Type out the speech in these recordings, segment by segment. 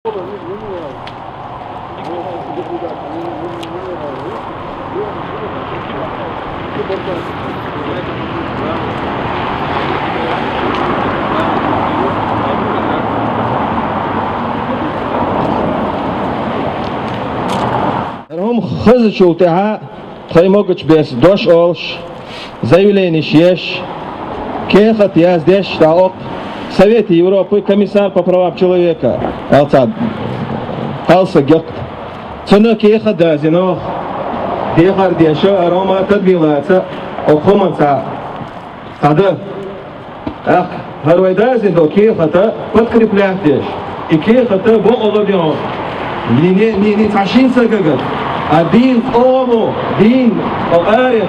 هم خزشوا تاع خيموقش بس دوش أوش заявление есть, кехат я здесь штаок Совете Европы комиссар по правам человека Алцад Алса Гёк цена кеха дазино дехар деша арома тадбилается окхоманца сада ах харвайдазин до кехата подкреплять деш и кехата бо олодио не ташинса гагат الدين قومه دين وقارئ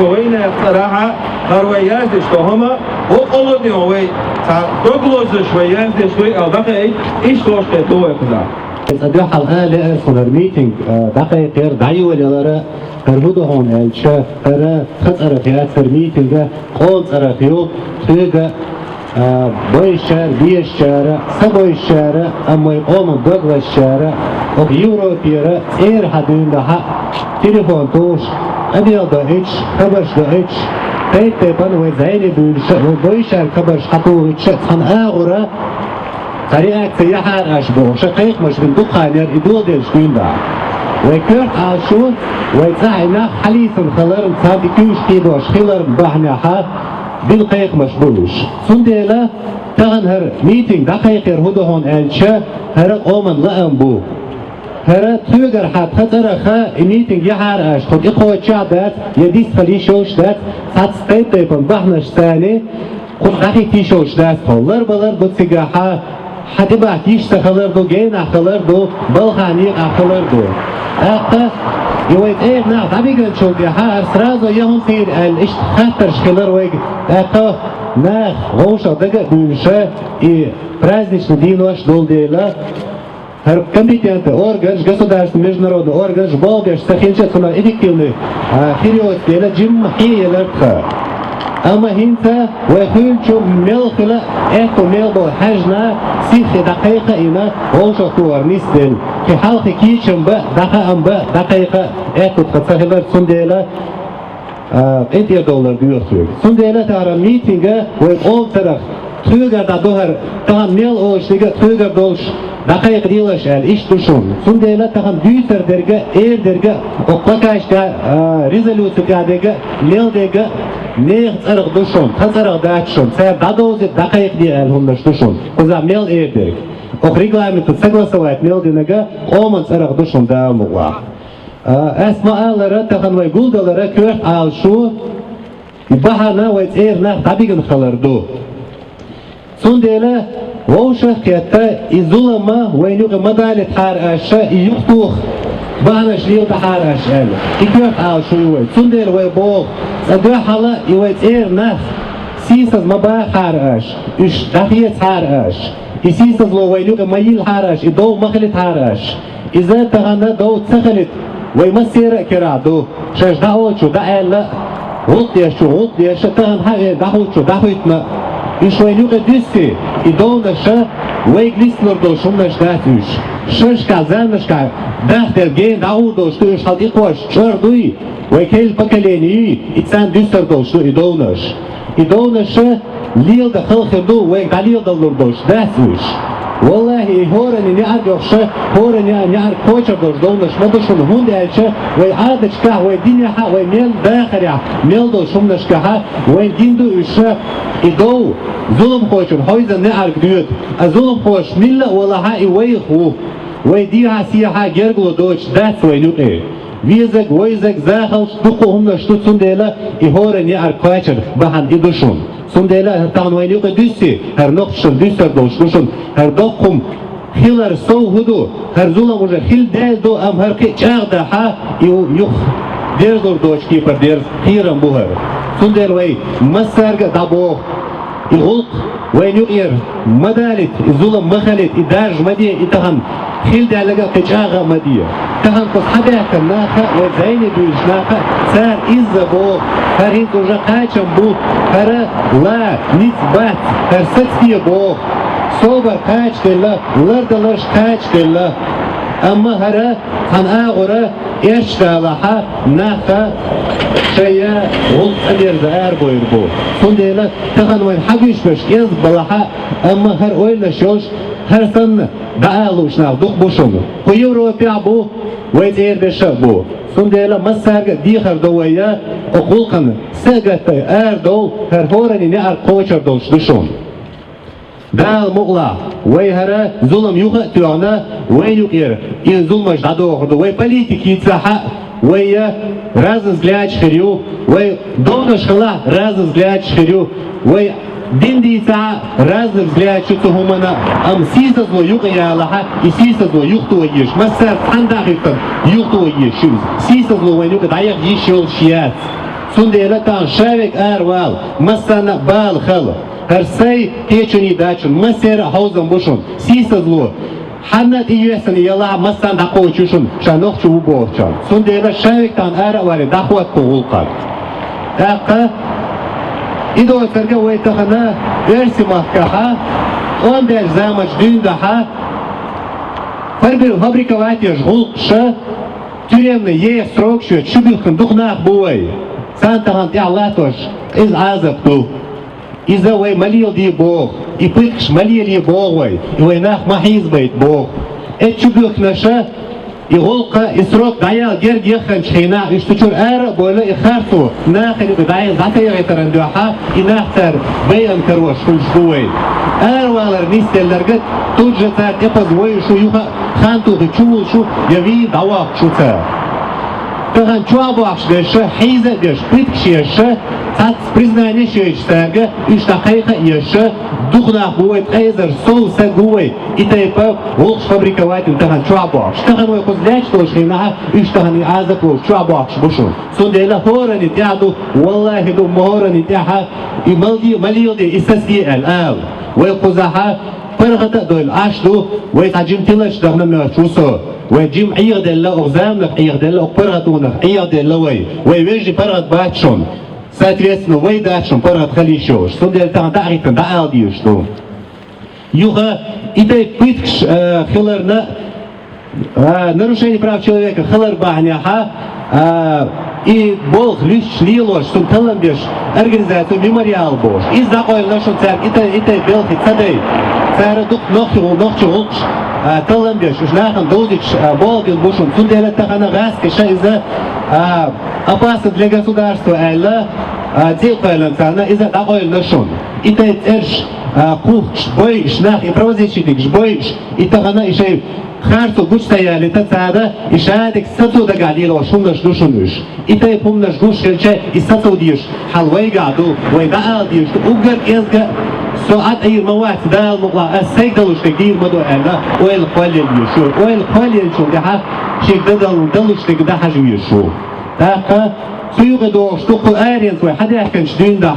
وين صراحة هروياز دشتهما وقلودي هوي تقلوز شوياز دشوي أو بقى إيش توش كتوه كذا. أدرى حلقة لأسفل الميتينج بقى غير دعيو للارا كرهوده هون الشا أرى خطر في أسفل الميتينج قول صرفيو تيجا باي الشارع بي الشارع سبوي الشارع أما يقوم دقل الشارع ويوروبيرا إير حدين ده تليفون توش أبيض ده إيش خبرش ده إيش تيت بان وزعيني بولش وباي الشارع خبرش حطوه إيش عن آخره طريقة سياحة أشبه شقيق مش من دخانير إدول ديش دين ده ويكرت عاشون ويتزعينا حليس الخلر مصابي كيوش كيدوش خلر مباحنا حا بالقيق مشبولش سنديلا تغن هر ميتينج دقيق يرهدو هون ألشا هر قومن لأم بو هر تيجر حد خطر خا ميتينج يحار أش خد إقوى تشعبات يديس خليشوش دات سات ستيب تيبن بحنش ثاني خد دقيق تيشوش دات خلر بلر بتسيقاحا حتى بعتيش تخلر دو جين أخلر دو بلخانيق أخلر دو أخا يويت إيه نعم طبيعي نشوف يا حار سرازو يهون سير الإيش خطر شخلر ويج أخا ناخ غوشة دقة بولشة إيه праздничный день ваш дол дела компетентный орган государственный международный орган болгаш сахинчат сuna эффективный период дела джим хиелерха أما هنتا ويخلشوا ملخلا إخو ملبو حجنا سيخ دقيقة إنا غوشة كور نسدل كي حلق كيشن با دقيقة إخو تخسخلر سنديلا $1 diyor. Sundela tara meetinga ve ol taraf tüger da dohar tam mel oluştiga tüger dolş daqayq dilaş el iş düşün. Sundela tam düser derge derge oqlakaşda rezolüsiya dege mel dege ne tsarq düşün. Tsarq da düşün. Sen da doz daqayq di el hundaş düşün. Kuza mel derge. Oq reglamentı согласовать mel denege olman tsarq düşün da muğa. أسماء تخن ويقول دلرا كيف عالشو بحنا ويتيرنا طبيعي خلردو سندلا ووشة كتا إزولما وينوك مدالة حار أشا يختوخ بحنا شليل بحار أشا كيف عالشو يوي سندل ويبوغ سدوا حالا يويتيرنا سيسز مبا حار أش إش دخيت حار أش إسيسز لو وينوك ميل حار أش إدو مخلت حار أش إذا تغنى دو تخلت ويمسير كرادو شاش داوتشو دالا غلط يشو تهن حاجة داوتشو داوتنا إشوينيوك ديسي إدونا شا ويجلس نردو شمناش داتوش شاش كازانش كا داخل جين داودوش تو إش خلق إقواش شردوي ويكيل بكاليني إتسان ديستردوش تو إدونا شا ليل دخل خردو ويك داليل دالردوش داتوش والله هورني نعرف يخشى هورني نعرف كوتشر دوش مدوشون هون دالشة ويعادش كه ويديني ها ويميل داخل يا ميل دوشون نشكها ويدين دو إشة إدو ظلم كوتشر هايزا نعرف ديود الظلم كوتش ملا ولا ها يويخو ويديها سيها جرجلو دوش دات وينوقي ويزك ويزك زاخل دقوهم نشتوتون ديلا هورني نعرف كوتشر بحن إدوشون Sundela tan waynuq düsi her noqshun düser dolshun her doqum hilar sowhudu her zulam уже hil deldo am her ke chagda ha yuq derdor dochki per der hiram buhar sundel way masarga dabo ilq waynuq yer madalit zulam makhalit idaj madiya itahan hil dalaga kechaga madiya tahan qos hadaka naha wa zayni dujnaha sar izabo هرين توجه قاچم بود هر لا نسبت هر سطحی بود sober kaç gella lardalır kaç gella amma hara han ağura eşdalaha naha şaya ol aderda er boyur bu sondela tahan var hagiş beş yaz balaha amma her oyla şoş her sanna dağılışna duq boşunu bu Avrupa bu ve erbeşe bu sondela masarga dihar dovaya okulkan sagata er dol her horani ne ar koçar dolş düşün dal muğla ve hara zulüm yuha tüana ve yukir in zulmaş da doğru ve politiki tsaha ve разный взгляд ширю ve долго шла разный взгляд ширю ve диндица разный взгляд чуто хумана ам сиса зло югая лаха и сиса зло юхту еш масар тандахитан юхту еш сиса зло ve юга даяк ешол шият сундела тан шавек арвал масана бал хал her say keçini daçın masera hauzan boşun sisa zlo Hanat iyesini yala masan da koçuşun şanok çubu boğçan sondela şavektan ara var dahvat koğulqar taqa İdo serge ve tahana versi mahkaha on der zamaç dündaha bir fabrika vatiş hulqşa türemne ye srok şu çubukun duqnaq buay san tahan ti Allah toş iz azab tu إذا وي مليل دي بوغ يبقش مليل دي بوغ وي ويناخ ما حيزبيت بوغ اتشبوك نشا يغلق إسروك دايال جرد يخن شخينا يشتشور آر بولا يخارتو ناخر بدايال ذاتي غيتران دوحا يناختر بيان كروش كل شوي آر والر نيستيلرگت توجتات يقض وي شو يوخا خانتو بچول شو يوي دواق شو تا Tahan çuabuaqş deşe hize deş pitkiş yaşa tat признание şeçterge üç dakika yaşa duxna buet ezer sol sa guve itaypa olx fabrikovat tahan çuabuaqş tahan ve qozlaç toşina üç tahan azak ol çuabuaqş boşun sondela horani tiadu wallahi do mohorani tiha imaldi maliyodi isasi al al ve qozaha فرغت دول عشدو ويتعجم تلاش دغنا مشوسو وجيم عيغ دلا أغزامنا عيغ دلا فرغتونا عيغ دلا ويجي فرغت باتشون соответственно وي داتشون فرغت خليشوش سودل تان تعرفن دعالديش تو юга идай пыткш хиларна нарушение прав человека хилар бахняха и бол лиш лилош сум таламбеш организацию мемориал бош из закойлна шо цар итай белхи цадей цара дук нохчу улч таламбеш ушнахан долдич болгил бошун сундела тахана гаски шайза опасно для государства элла тилпайлан цана из закойлна шон итай церш кухш бой шнах и правозащитник бой и тахана и шей خارتو گوش تیالی تا ساده اشادک ستو دگالیل و شونش دوشونش ایتای پومنش گوش خلچه ایستو دیش حلوی گادو وی دعال دیش اوگر ازگا ساعت ایر موات دال مغلا اسیگ دلوش تگیر مدو الا ویل خوالیل یشو ویل خوالیل شو دیها شیگ دلوش تگ ده حجویشو تاقا سویق دوش تو قرارین توی حدی احکنش دین ده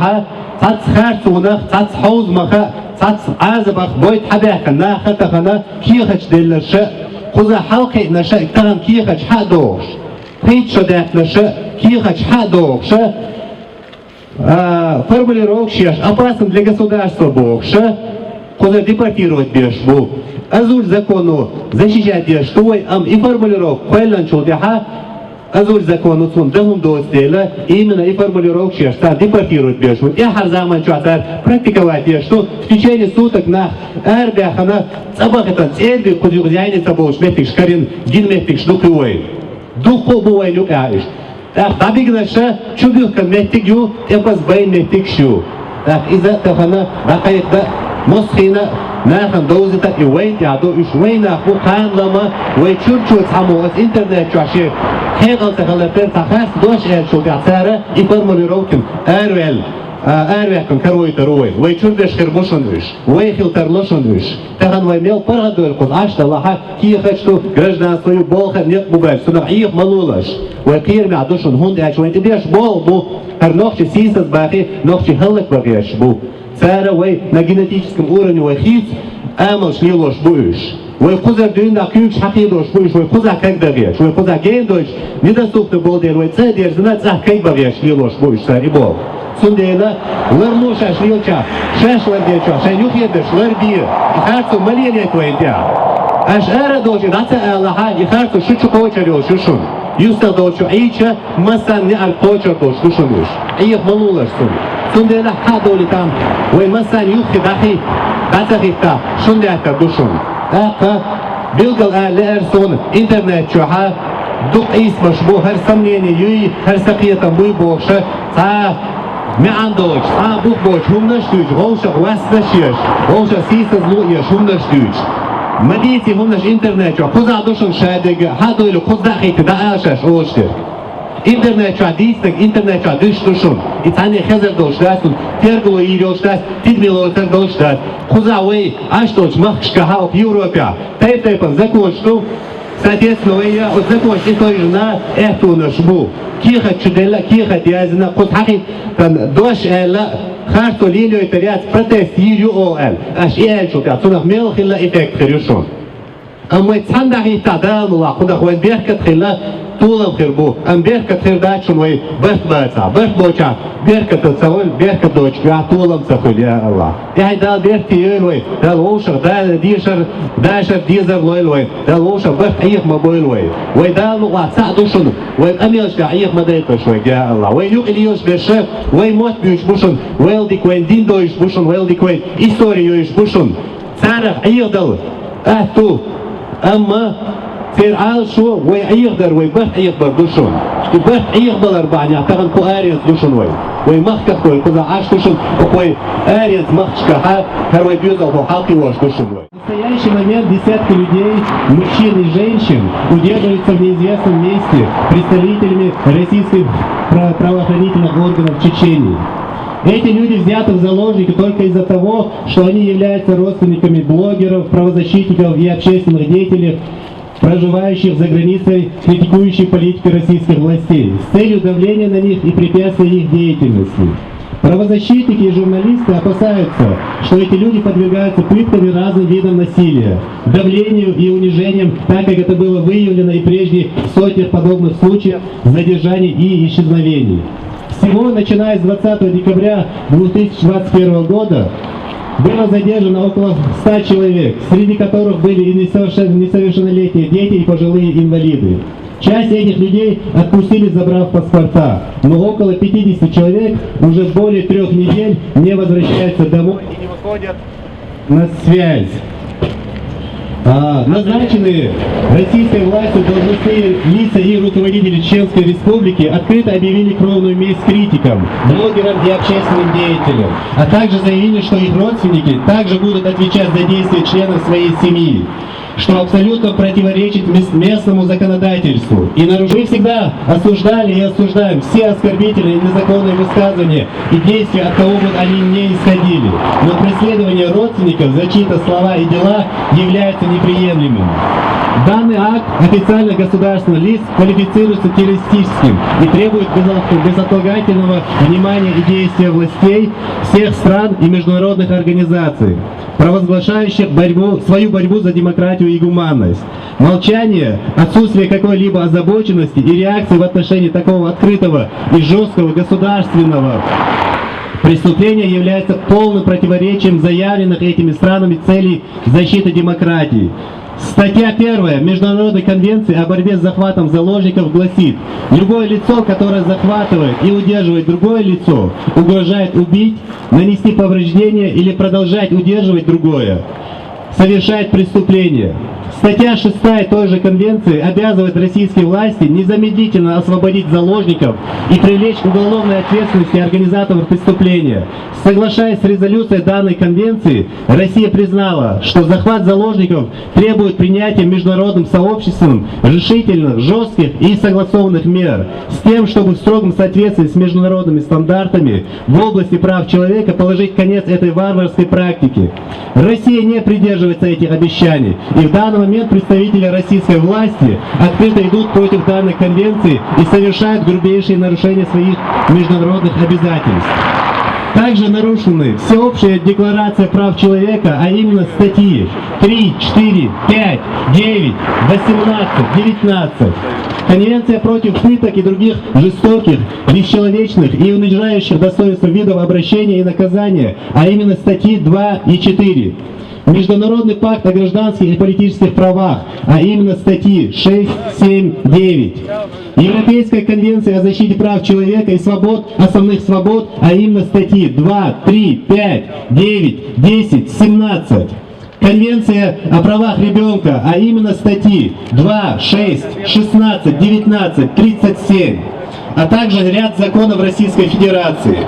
تص خارتونخ تص حوز مخا تص عازبخ بويت حبيحك ناخا تخنا كيخش دلرشا خذا حلقي نشا اكتغم كيخش حدوش خيت شدات نشا كيخش حدوش формулировщик опасен для государства бокша خذا депортировать беш бу азуль закону защищать беш той ам и формулировок quellan чудиха азуль закону цун дагум достела именно и формулировщик что депортировать беш я har zaman чуатар практиковать беш что в течение суток на арбяхана цабахатан церби кудюгзяйни табош мефиш карин дин мефиш дукуй духу буай люкаиш табигнаша чубюк мефтик ю тепас байн мефтик шу иза тахана бакайда مسخينا ناخن دوزتا يوين يعدو يشوينا خو خان لما ويتشورشو تحمو الانترنت شواشي خيغل تغلبتر تخاس دوش ايل شو تعتارة يفرمولي روكن ارويل ارويكن كروي تروي ويتشوردش خربوشنوش ويخلترلوشنوش تغن ويميل برغدو القض عشتا لحا كي خشتو гражданство ю болха нет бубель сунах иих малулаш وكير معدوشن هون ايش وين تبيش بول بو هر نوخشي سيسس باقي نوخشي هلك بغيش بو سارة وي на генетическом уровне вахиц амал шлилош буш ويقزر دين دقيق حقيقة شوي قزر كيك دقيق شوي قزر جين دوش ندستوك تبودير ويتصدر زنات كيك بغيش ليلوش بوش ساري بول سنديلا لرموش أشليوشا شاش لرديشا شان يخيدش لردير يخارسو مليانيت وينتيا أش أردوشي راتsa الله يخارسو شو كوچريو شوشون يوسف دوشو أيشا مثلا نعر كوچر دوش شوشونوش أيه ملولش سون سنديلا حدولي تام وين مثلا يخي دخي دخيتا شنديتا دوشون أقا بيلقل لأرسون إنترنت شوها دوق إيس مشبو هر سمنيني يوي هر سقيتا موي بوشة ما عندوش بوك بوش هم نشتوش غوشة واسنشيش غوشة سيسز لوئيش هم نشتوش مديتي هم نش إنترنت شو خذ عدوشن شادق هادويلو خذ دقيقة دقاشش أوشتر إنترنت شو ديستك إنترنت شو دشتوشن إتاني خزر دوش داستون ترقلو إيروش داست تدميلو تردوش داست خذ عوي عشتوش مخش كهاو في أوروبيا تايبن زكوشتو Соответственно, я закончил историю эту нажму. Киха чудела, киха диазина, кутахи, дош эла, харто лилио и тарят, протест ирю оэл. Аж эльчу, тунах мелхила эффект хрюшон. А мы цандаги таданула, куда хуэн беркат хила, тулам хирбу, беркат хирдачун, вай бэхбэца, бэхбоча, беркат цаволь, беркат дочь, а тулам цахуля Аллах. Я дал берти юлой, дал ушах, дал дишар, дашар дизер лойлой, дал ушах, бэх их мабойлой. Вай дал луа цадушун, вай амилшка их мадейка швай, я Аллах. Вай юк ильюш бешев, вай мот бюш бушун, вай диквен диндо иш бушун, вай диквен историю иш бушун. Царах их дал, ту. أما في عالشو ويقدر ويبح يقدر دوشون يبح يقدر أربعة يعتقد كو آريز دوشون ويمخك كو كذا عاش دوشون وكوي آريز махчка هروي بيوزل هو حالكي واش دوشون В настоящий момент десятки людей, мужчин и женщин, удерживаются в неизвестном месте представителями российских правоохранительных органов Чечении. Эти люди взяты в заложники только из-за того, что они являются родственниками блогеров, правозащитников и общественных деятелей, проживающих за границей, критикующих политику российских властей, с целью давления на них и препятствия их деятельности. Правозащитники и журналисты опасаются, что эти люди подвергаются пыткам и разным видам насилия, давлению и унижениям, так как это было выявлено и прежде в сотнях подобных случаев задержаний и исчезновений. Всего, начиная с 20 декабря 2021 года, было задержано около 100 человек, среди которых были и несовершеннолетние дети и пожилые инвалиды. Часть этих людей отпустили, забрав паспорта, но около 50 человек уже более 3 недель не возвращаются домой и не выходят на связь. Назначенные российской властью должностные лица и руководители Чеченской Республики открыто объявили кровную месть критикам, блогерам и общественным деятелям, а также заявили, что их родственники также будут отвечать за действия членов своей семьи, что абсолютно противоречит местному законодательству. И мы всегда осуждали и осуждаем все оскорбительные и незаконные высказывания и действия, от кого бы они не исходили. Но преследование родственников за чьи-то слова и дела является неприемлемым. Данный акт официальных государственных лиц квалифицируется террористическим и требует безотлагательного внимания и действия властей всех стран и международных организаций, провозглашающих свою борьбу за демократию и гуманность. Молчание, отсутствие какой-либо озабоченности и реакции в отношении такого открытого и жесткого государственного преступления является полным противоречием заявленных этими странами целей защиты демократии. Статья 1 Международной конвенции о борьбе с захватом заложников гласит: любое лицо, которое захватывает и удерживает другое лицо, угрожает убить, нанести повреждения или продолжать удерживать другое, совершает преступление. Статья 6 той же конвенции обязывает российские власти незамедлительно освободить заложников и привлечь к уголовной ответственности организаторов преступления. Соглашаясь с резолюцией данной конвенции, Россия признала, что захват заложников требует принятия международным сообществом решительных, жестких и согласованных мер, с тем, чтобы в строгом соответствии с международными стандартами в области прав человека положить конец этой варварской практике. Россия не придерживается этих обещаний, и в данный момент представители российской власти открыто идут против данной конвенции и совершают грубейшие нарушения своих международных обязательств. Также нарушены Всеобщая декларация прав человека, а именно статьи 3, 4, 5, 9, 18, 19. Конвенция против пыток и других жестоких, бесчеловечных и унижающих достоинство видов обращения и наказания, а именно статьи 2 и 4. Международный пакт о гражданских и политических правах, а именно статьи 6, 7, 9. Европейская конвенция о защите прав человека и свобод, основных свобод, а именно статьи 2, 3, 5, 9, 10, 17. Конвенция о правах ребенка, а именно статьи 2, 6, 16, 19, 37, а также ряд законов Российской Федерации.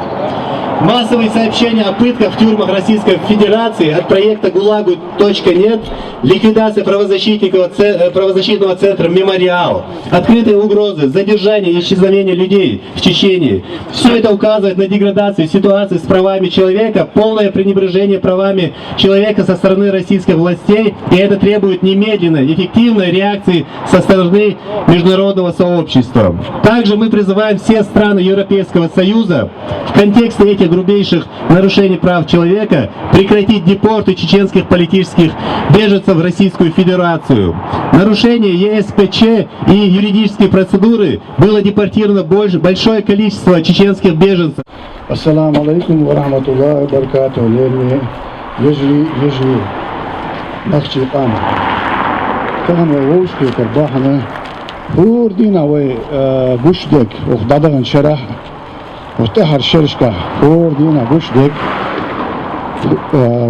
Массовые сообщения о пытках в тюрьмах Российской Федерации от проекта ГУЛАГу.нет, ликвидация правозащитного центра «Мемориал», открытые угрозы, задержание и исчезновение людей в Чечении. Все это указывает на деградацию ситуации с правами человека, полное пренебрежение правами человека со стороны российских властей, и это требует немедленной, эффективной реакции со стороны международного сообщества. Также мы призываем все страны Европейского Союза в контексте этих грубейших нарушений прав человека прекратить депорты чеченских политических беженцев в Российскую Федерацию. Нарушение ЕСПЧ и юридические процедуры было депортировано большое количество чеченских беженцев. Ассаламу алейкум ва рахматуллахи ва баракатуху. Ежи нахчи кам. Кам вошки карбахна. Хурдина ва гушдек ухдадаган шарах. وتحر شرشكا فوردينا بوشدك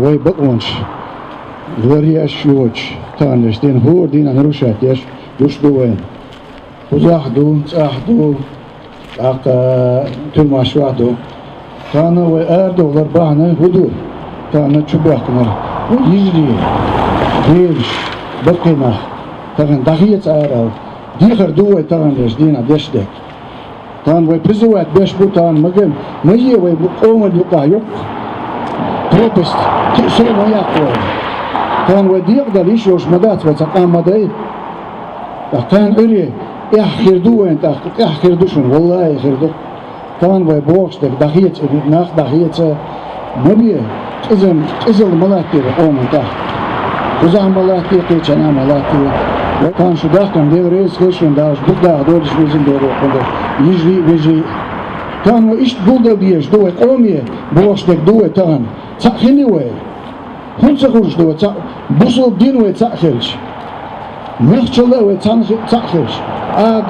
وي بقونش غورياش يوش تانشتين فوردينا نروشات يش يشدوين وزاحدو تاحدو اقا تلماش وحدو تانا وي اردو غربانا هدو تانا تشباكنا ويجري غيرش بقينا تانا دخيت ارال ديخر دوي تانا لشدينا دشدك تان وي призывать бешбутан маген мые вой букома дукаю пропасть все моя кой тан вой диагда лишь уж мадат вой цакамадай тан ыри ахир дуэн так ахир душун валлай ахир ду тан вой бокстек дахиец нах дахиец мабе изел малатир оман так кузам малатир кечана малатир тан шудахкан деврес хэшун даш буда дориш визин доро кондо يجري ويجي كانوا إيش بولدا بيش دوه قومية بوشتك دوه تان تأخيني وين هم سخرج دوه بوصل دين وين تأخرج مخشلا وين تأخرج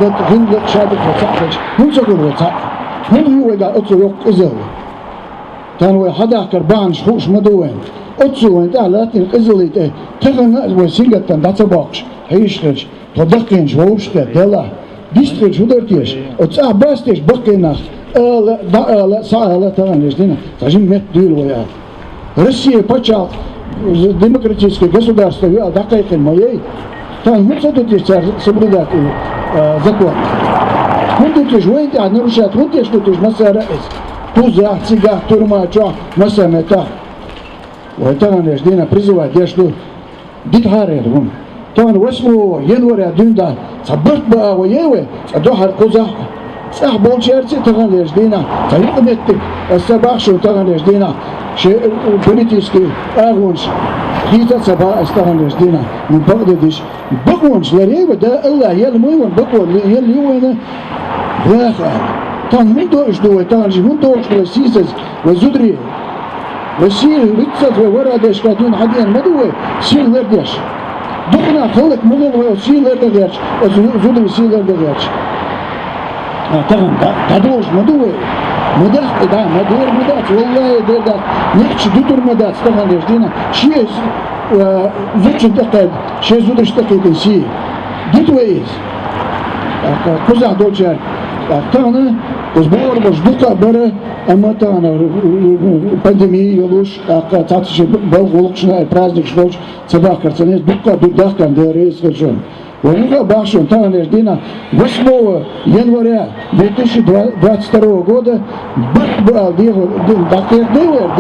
قد غندق شادك وتأخرج هم سخرج وين هم هو قال أتصو يوك إزل تان وين حدا كربان شخوش مدوين أتصو وين تعالاتين إزلي تغنى وين سينجت تان داتباقش هيشخرج تدقينش ووشك دلا District judartieš, od cah bastieš bakkenach, da saala таранеждина, скажем, мет дюрвая. Россия почал демократическое государство, дакайкен моей, там муца тут есть соблюдать закон. Он тут есть военный, а нарушает, он тут есть масара эс, туза, цига, турма, ча, маса мета. Вот таранеждина призывает, я что, дитхарер, он. Там 8 января дюнда сабрт ба воеве садохар куза сах болчерцы таганеждина таикметтик сабахшу таганеждина ше политический агунш хита саба таганеждина ну багдадиш бакунш лареве да алла ел мойван бакун ел ювена бляха там мы дождь дует там же мы дождь российский возудри Россия лицат варадеш кадун хадиан мадуе сил лердеш Духна хылык мулы силер дегерч, зуды силер дегерч. Таган дадош мадуе, мадах да, мадуер мадах, валлай дегат, нехчи дутур мадах, таган деждина, шиез зучи декад, шиез зудыш декад си, дитуэйс. Куза дочар, тагана, сбор бош дука бере, ама тагана пандемия юлуш, татши балгулукшна праздник шноч, цабах карцанес дука дудахкан дерес вершон. Вонуга башон таганеждина 8 января 2022 года бакбал дихо дакер девер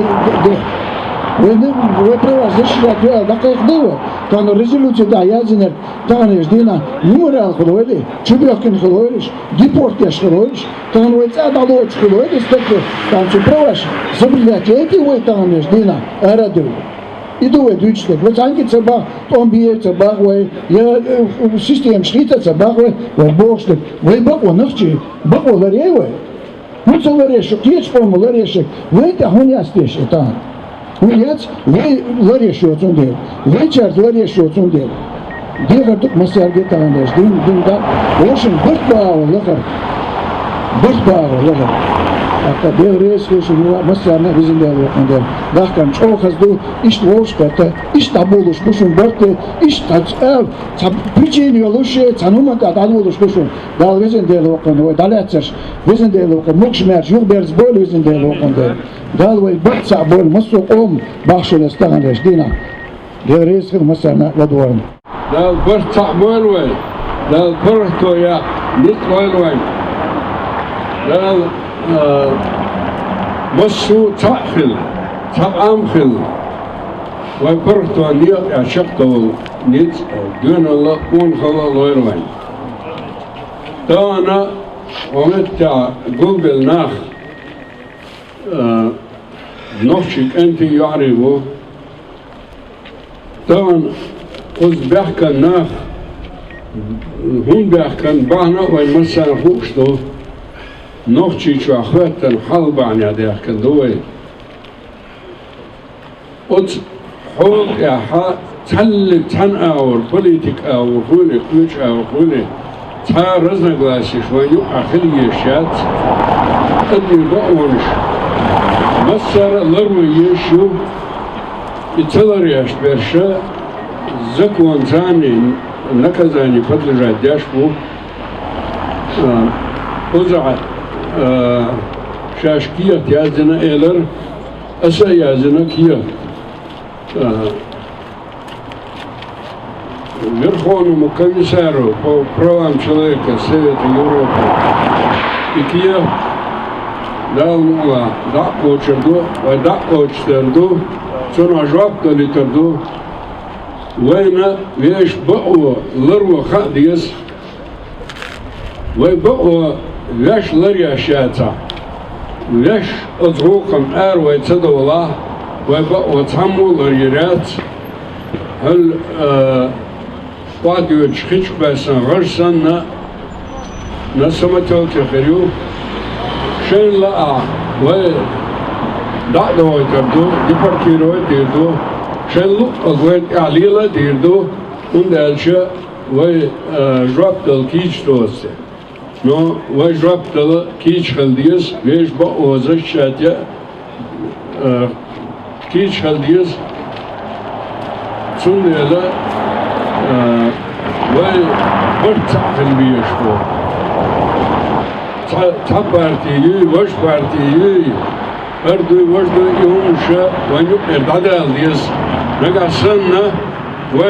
Вы права защищать дақиқ дива. Тан резолюция да язинер танеш дина нумерал хлоиди, чубёкин хлоидиш, депортяш хлоидиш, тан войца далоч хлоидиш, так там че праваш. Забрать эти вой танеш дина араду. Иду эдучте. Вот анки цаба, он бьет цаба, вой я систем шрита цаба, вой богштик. Вой бако нахчи, бако ларевой. Ну целарешек, есть пому ларешек. Вы это хунястеш это. Уяц, вы ларешек отсюда. Вы чарт ларешек отсюда. Дегар тут масярге танеш, дин да. Ошин быртбау лахар. Быртбау лахар. Hatta devreye koşuyor, mesela bizim de yapmadı. Bakın çok hızlı iş oluştu, iş tabu oluşmuşum, böyle iş pricini oluşuyor, tanımadı adam oluşmuşum. Dal bizim de yapmadı, daletçiş, bizim de yapmadı, mukşmer, jurberz bol bizim de yapmadı. Dal ve batsa bol, masuk başlı isteğanlar dina. Devreye koşuyor mesela vaduvarım. Dal batsa bol ve, dal portoya nit bol ve, dal مسو تأخذ تأمخذ وبرتو نيت عشقته نيت دون الله كون خلا لويروين تانا ومتع قلب الناخ نخشك أنت يعرفه تان قز بحكا الناخ هم بحكا بعنا ويمسا خوشتو نوخشي شو أخواتن حلب عن يديك كدوي أت حول يا حا تل تن أور بوليتيك أور خولي كوش أور خولي تا رزنا قلاسي شوية أخلي يشات أدني بقونش مصر لروي يشو يتلر يش برشا زكوان زاني نكزاني فضل جاديش بو وزعت شاشكية يازنا إيلر أسا يازنا كيا Верховному комиссару по правам человека Совета Европы Икия дал мула да кочерду, да кочерду, цона жопта литерду, война веш бао ларва хадис, вой бао веш ларя шаца, веш отзвуком вой цадовла, вой бао цаму ларьерят, هل قاديو تشخيش باسن غرسن نسمتو تخريو شين لا و دعدو يتردو ديبارتيرو يتردو شين لو أغوين عليلا تردو وندالشا و جرابت الكيش توسي نو و جرابت الكيش خلديس ويش بأوزش شاتيا كيش خلديس سندلا وبرتع في البيشبو تا بارتيي وش بارتيي أردو وجدو يومشا ونيو إردادال ديس نقاسنا و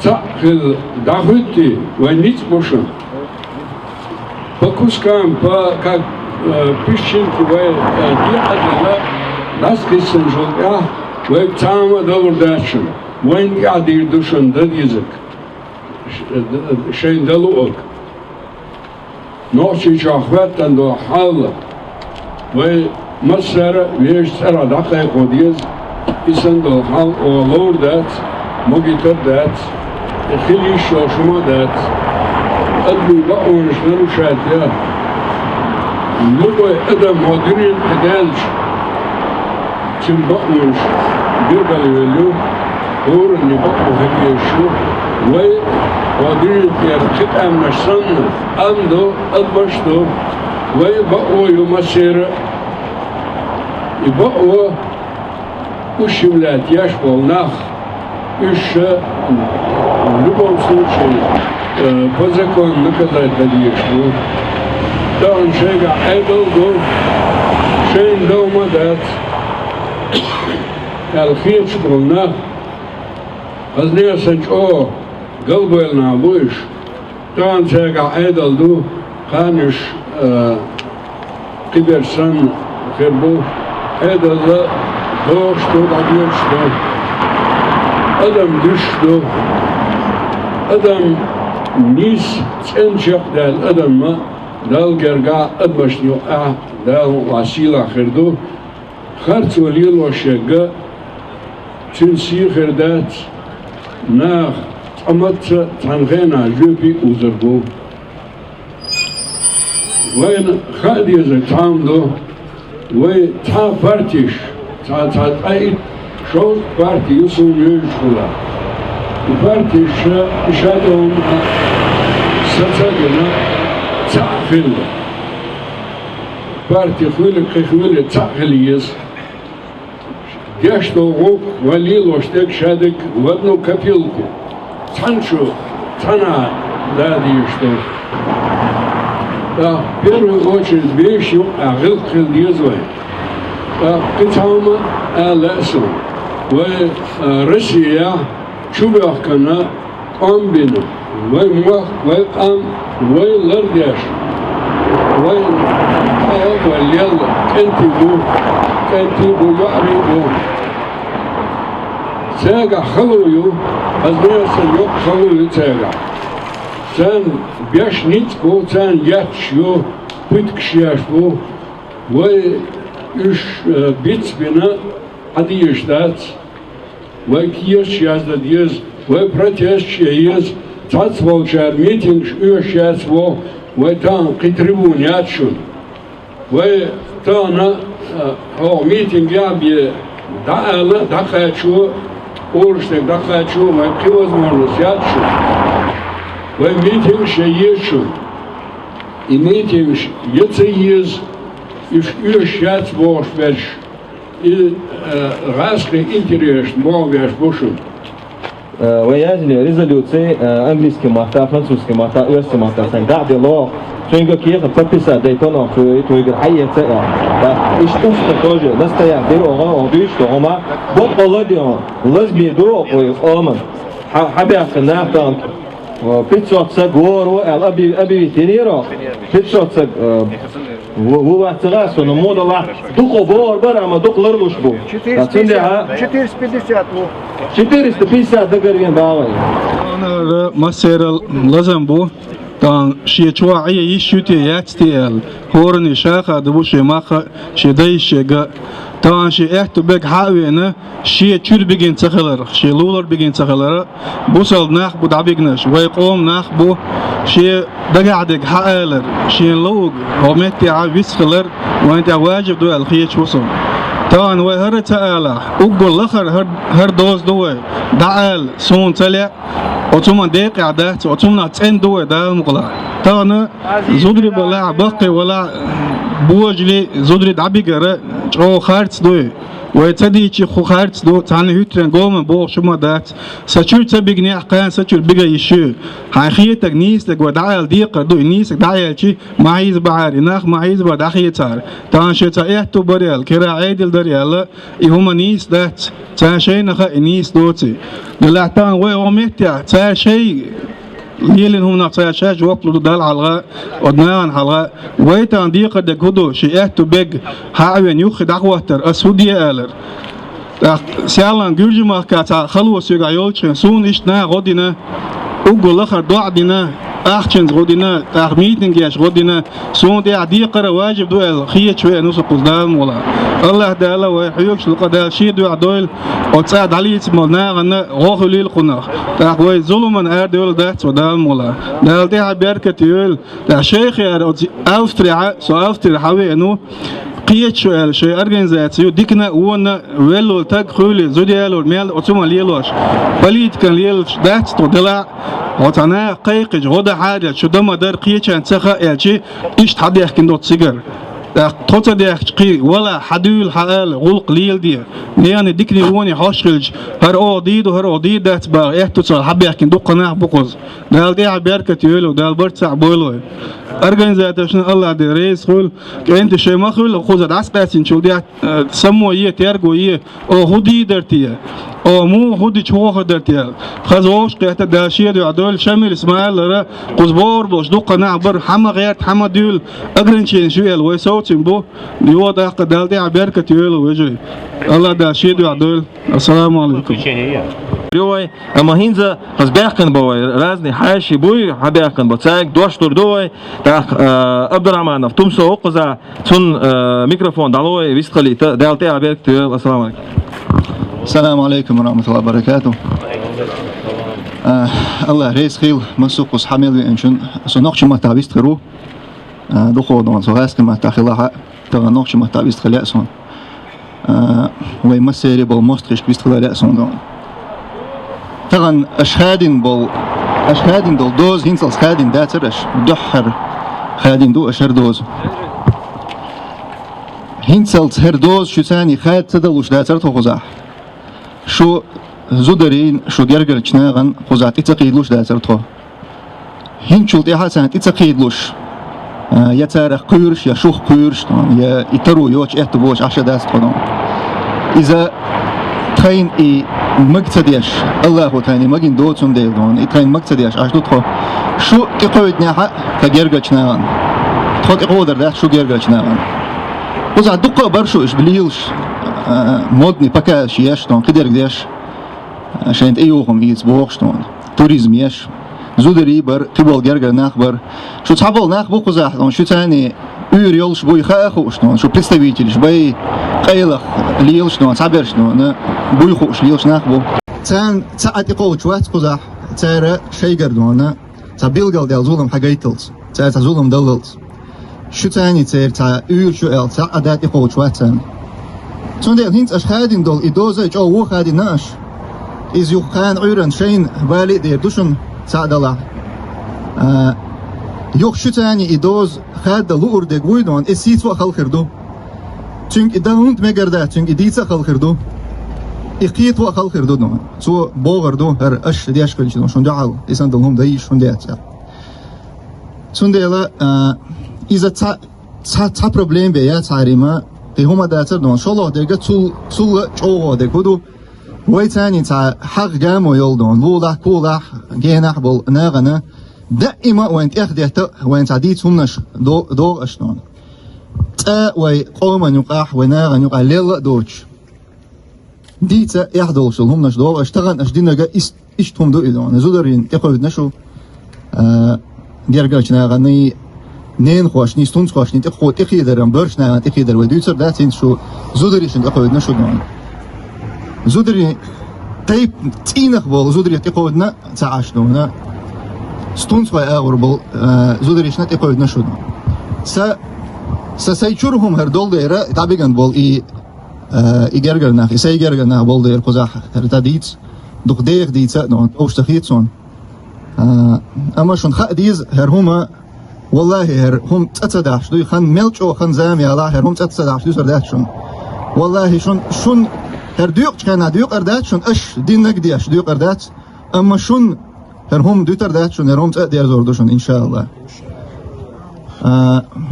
تأخذ دعوتي ونيت بوشن بكوسكام как пищенки و دي أدلا ناس كيسن جولقا و تاما دور داشن وين قاعد يردوشن ده يزك شين دلوك نوشي شاخوات عندو حالة ومصر ويش سرع دقيق وديز اسن دو حال اولور دات مجيتر دات خلي شوشما دات ادو بقونش نروشات يا لبو ادم مديرين ادالش چم بقونش بيربالي ولو اور نبقى هدي شو وي ودين يرتق أم نشان أم دو أدبشتو وي بقوا يمسير يبقوا وش ولاد يشبه ناخ إيش لبهم سوتشي بزكون نكذا تديشوا دان شيء عيبل دو شين دوما دات الخير شكرنا أزني سنج أو قلبنا بوش تان شجع عيدل دو خانش كبر سن خربو عيدل دوشتو دعيشتو أدم دشتو أدم نيس تنشق دال أدم ما دال جرجع أدمشنيو دال وسيلة خردو خرط وليل وشجع تنسي خردات ناخ أمت تنغينا جوبي وزرقو وين خادي زتامدو وين تا بارتيش تا أي شو بارتي يسون يشولا بارتيش إشادهم ستجنا تعقل بارتي خولك تعقليز يشتو غوك وليل وشتك شادك ودنو كفيلكو تنشو تنا دادي يشتو в первую очередь вещью أغلق اليزوي قطعما ألأسو ورسيا شبه كنا أمبنا وموخ وقام ولرديش وقام واليل كنتي بو يعرفو ساقع خلويو أزمير سنوك خلويو ساقع سان بيش نيتكو سان ياتشيو بيتكشياشبو وإش بيتس بنا عديش دات وكيش يازد ديز وبرتيش يز تاتس والشار ميتينغ إيش ياسبو وتان قتربون ياتشون وتانا هو ميتينغ يابي دعانا دقاتشو أورشتك دقاتشو وكيوز مرنس ياتشو وميتينغ شيشون ميتينغ يتسيز إيش ياسبوش بيش غاسقي انتريش موغاش بوشون ويازلي ريزوليوتي انجليزكي ماتا فرنسوسكي ماتا اوسكي ماتا سان قاعد الله شنو كيف تبتسا ديتونا في تويغر حيه تا ايش توست توجه نستيا ديرو اون دوش توما بوقلا ديون لازبي دو اومن حبي خنا تانك بيتشوت سغورو ابي تينيرو بيتشوت سغ هو اعتراس انه مو الله دوق بور برا ما دوق لرلوش بو 450 دقرين باوي انا مسير لازم بو تان شي چواعي يشوتي ياتستيل هورني شاخه دبو شي ماخه شي دايشيغا تان شي احتو بك حاوينا شي تشور بيجين تخلر شي لولر بيجين تخلر بوصل ناخ بو دعبيغنش ويقوم ناخ بو شي دقعدك حالر شي لوغ ومتي عويسخلر وانت واجب دو الخيش وصل طبعا وهر تعالى اقول الاخر هر دوز دوي دعال سون تلع وتوما ديق عدات وتوما تين دوي دا مقلا طبعا زودري بلا بقي ولا بوجلي زودري دعبيغره جو خارت دوي ويتدي چي خو خارت دو تاني هيترن قوم بو شما دات سچور تبيغني حقان سچور بيغا يشو حقيقة نيس دك ودعال ديق دو نيس دعال چي معيز بعاري ناخ معيز بداخي تار تان شتا احتو بريال كرا عيدل دريال يهما نيس دات تان شي نخا نيس دوتي دلعتان وي ومتع تان شي ليلن هم نعطي شاج وقلو دال حلقة ودنان حلقة ويتان ديق دك هدو شي احتو بيغ حاوين يوخي دعواتر اسودية آلر سيالان جورجي ماركاتا خلوة سيغا يولچن سون اشنا غودينا اقول لخر دوعدنا اخچنز غودينا ميتنجيش غودينا سون دي عديقر واجب دوال خيه شوية نوسو قصدان ولا الله دالا ويحيوك شلقا دال شي دوع دويل وتساعد علي يتمالنا غنا غوخو ليل قناخ تاقوي ظلمان ار دول دات ودال مولا دال دي عبيركة يول دا شيخي اوستريا سو اوستريا حاوي انو قيت شيء أرجنزاتيو ديكنا وانا ويلو تاج خولي زوديالو ميل أتوما ليلوش بليد كان ليلش دات تدلع وتنا قيقج غدا حاجة شو دم دار قيت عن سخاء يلشي إيش حد يحكي دوت سيجر توتا دي قي ولا حدول حال غلق ليل دي يعني ديكني واني حاشخلج هر أوديد وهر أوديد دات بقى إحتو صار حب يحكي دوت قناع بقص دال دي عبيركة يولو دال برتسع بولو организацияшны Allah de reis хул кенте шемахул хузад аспасин чулдя самое тергое о худи дертия о му худи чوخ дертия خزوش قيت داشيد عدول شمل اسماعيل را قزبور بوش دق نعبر حما غيرت حما دول اغرنشين شويل ويسوتين بو يوض قدالتي عبركه يول وجري الله داشيد عدول السلام عليكم Рёй, а махинза разбяхкан бой, разные хайши буй, хабяхкан боцайк, дош турдой, так Абдураманов, тумсо окоза, цун микрофон далой, висткали, далте аберк тюэл, ассаламу алейкум. السلام عليكم ورحمة الله وبركاته. الله رئيس خيل مسوق حمل إنشون سنقش ما تعبيست خرو دخول سوهاس كما تأخلها تغنقش ما تعبيست خلاصون ويمسيري بالمستخش بيست خلاصون تغن أشهادين دول دوز هنسل أشهادين داترش دحر خادين دو أشهر دوز هنسل هر دوز شو ثاني خاد تدلوش داتر تخزح شو زودرين شو جرجر تشناغن خزعتي تقيدلوش داتر تخو هنشول تيها سنة تقيدلوش يا تاريخ قيرش يا شوخ قيرش يا يترو يوش احتبوش عشا داست خدون إذا تخين مقتديش الله هو تاني مجين دوتسون ديلون يتخين مقتديش عشدو تخو شو تقويد نيحا كجرجر تشناغن تخو تقودر دات شو جرجر تشناغن خزع دقة برشو إش بليلش مودني بكاش يشتون قدر قداش عشان ايوهم يسبوقشتون توريزم يش زودري بر قبل جرجر نخبر شو تحبل نخبو قزاحتون شو تاني уйр елш буй хаахушно, что представитель жбай кайлах лилшно, цабершно, буй хуш лилшнах бу. Цан цаати коуч ват кузах, цара шейгардона, цабилгал дел зулам хагайтилс, цар зулам далилс. Шо цани цар ца уйр шо эл ца адати коуч ват цан. Цундел хинц аш хадин дол идоза чо ву хадин наш. Из юхан уйран шейн вали дер душун ца дала. Yok şu tane idoz hadda luur de guydon esit wa khalkhirdo çünkü idaunt megarda çünkü iditsa khalkhirdo iqit wa khalkhirdo no so bogardo her ash diash kalchino shon jaal isan dalhum dai shon deatsa sundela iza ta problem be ya tarima te homa daatsa no sholo de gatsul chogo de kudu way tani ta haq gamo yoldon lula kula genah bol nagana دائما وانت اخديت وانت عديت همنش دو اشتون تا وي قوما يقاح وناغا يقع ليل دوتش ديتا يحدل شل همنش دو اشتغل اشدينا جا اشتهم دو إدوان زودرين تقويد نشو ديرجاش ناغني نين خوش ني ستونز خوش ني تقو تقيدر برش ناغن تقيدر وديوتر داتين شو زودريشن تقويد نشو دوان زودري تايب تينخ بول زودري تقويدنا تعاش دونا ستونز وای اوربل زودریش نت اپوید نشود. سایچورهم هر دول دیره تابیگن بول ای گرگر نخ ای گرگر نخ بول دیر کوزاح هر تادیت دق دیگ دیت نون اوشتخیت سون. اما شون خدیز هر هما والله هر هم تصداش دوی خان ملچ او خان زامی الله هر هم تصداش دوی سردات شون. والله شون هر دیوق کن دیوق اردات شون اش دین نگدیاش دیوق اردات اما شون هم دوتر دات شون هم تقدر زوردشون إن شاء الله.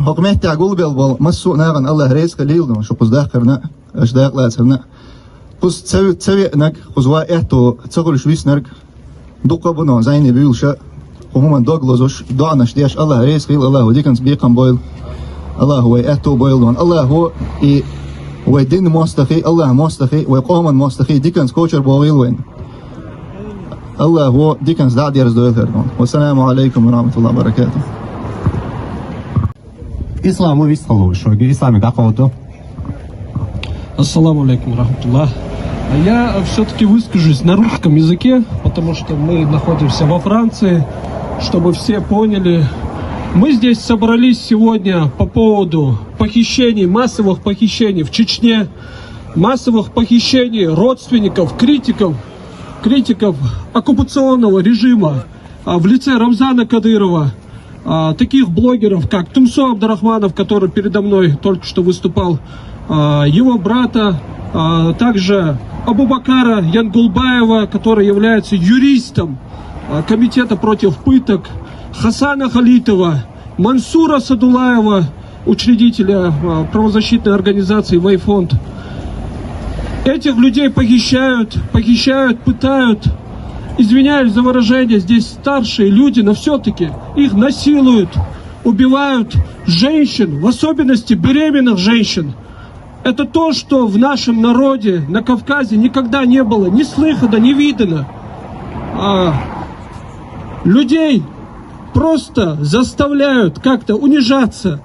حكمه تعقول بالبال مسوا ناقن الله رئيس قليل ده شو قصدق كرنا إيش داق لا سرنا قص تسوي نك قصوا إحتو تقول شويس نرك دقة بنا زين بيقول شيء وهم داغلوزش دعناش ديش الله رئيس قليل الله ودي كان بيقام بويل الله هو إحتو بويل دون الله هو ودين مستخي الله مستخي وقوم مستخي دي كان كوتشر بويل وين الله هو دي كان زاد يرز دويل والسلام عليكم ورحمة الله وبركاته. إسلام ويستخلو شو إسلامي دعوته. Ассаламу алейкум рахматуллах. Я все-таки выскажусь на русском языке, потому что мы находимся во Франции, чтобы все поняли. Мы здесь собрались сегодня по поводу похищений, массовых похищений в Чечне, массовых похищений родственников, критиков оккупационного режима в лице Рамзана Кадырова, таких блогеров, как Тумсо Абдурахманов, который передо мной только что выступал, его брата, также Абубакара Янгулбаева, который является юристом Комитета против пыток, Хасана Халитова Мансура Садулаева, учредителя правозащитной организации «Вайфонд». Этих людей похищают, пытают. Извиняюсь за выражение, здесь старшие люди, но все-таки их насилуют, убивают женщин, в особенности беременных женщин. Это то, что в нашем народе, на Кавказе, никогда не было ни слыхано, ни видано. Людей просто заставляют как-то унижаться,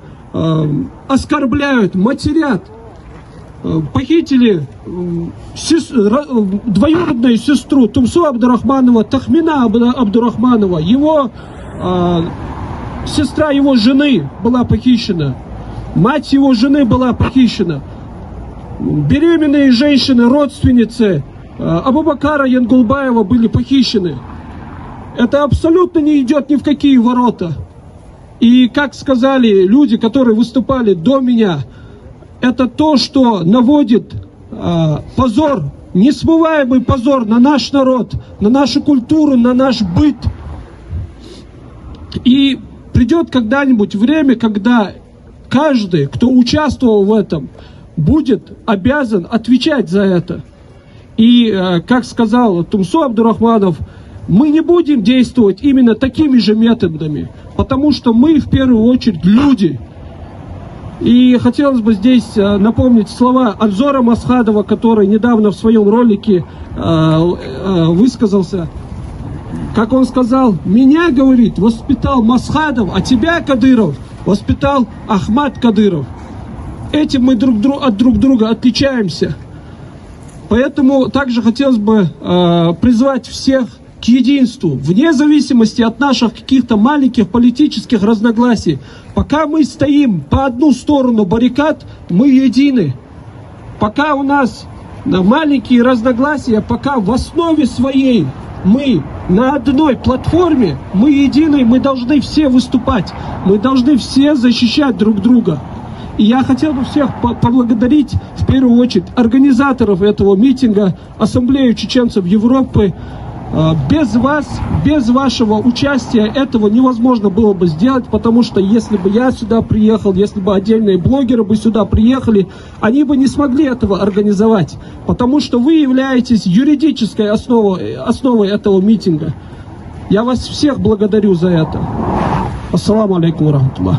оскорбляют, матерят. Похитили двоюродную сестру Тумсу Абдурахманова, Тахмина Абдурахманова. Сестра его жены была похищена. Мать его жены была похищена. Беременные женщины, родственницы Абубакара Янгулбаева были похищены. Это абсолютно не идет ни в какие ворота. И как сказали люди, которые выступали до меня, это то, что наводит позор, несмываемый позор на наш народ, на нашу культуру, на наш быт. И придет когда-нибудь время, когда каждый, кто участвовал в этом, будет обязан отвечать за это. И, как сказал Тумсу Абдурахманов, мы не будем действовать именно такими же методами, потому что мы в первую очередь люди. И хотелось бы здесь напомнить слова Анзора Масхадова, который недавно в своем ролике высказался. Как он сказал: меня, говорит, воспитал Масхадов, а тебя, Кадыров, воспитал Ахмад Кадыров. Этим мы от друг друга отличаемся. Поэтому также хотелось бы призвать всех к единству, вне зависимости от наших каких-то маленьких политических разногласий. Пока мы стоим по одну сторону баррикад, мы едины. Пока у нас маленькие разногласия, пока в основе своей мы на одной платформе, мы едины, мы должны все выступать, мы должны все защищать друг друга. И я хотел бы всех поблагодарить, в первую очередь, организаторов этого митинга, Ассамблею чеченцев Европы. Без вас, без вашего участия этого невозможно было бы сделать, потому что если бы я сюда приехал, если бы отдельные блогеры бы сюда приехали, они бы не смогли этого организовать, потому что вы являетесь юридической основой этого митинга. Я вас всех благодарю за это. Ассаламу алейкум ва рахматуллах.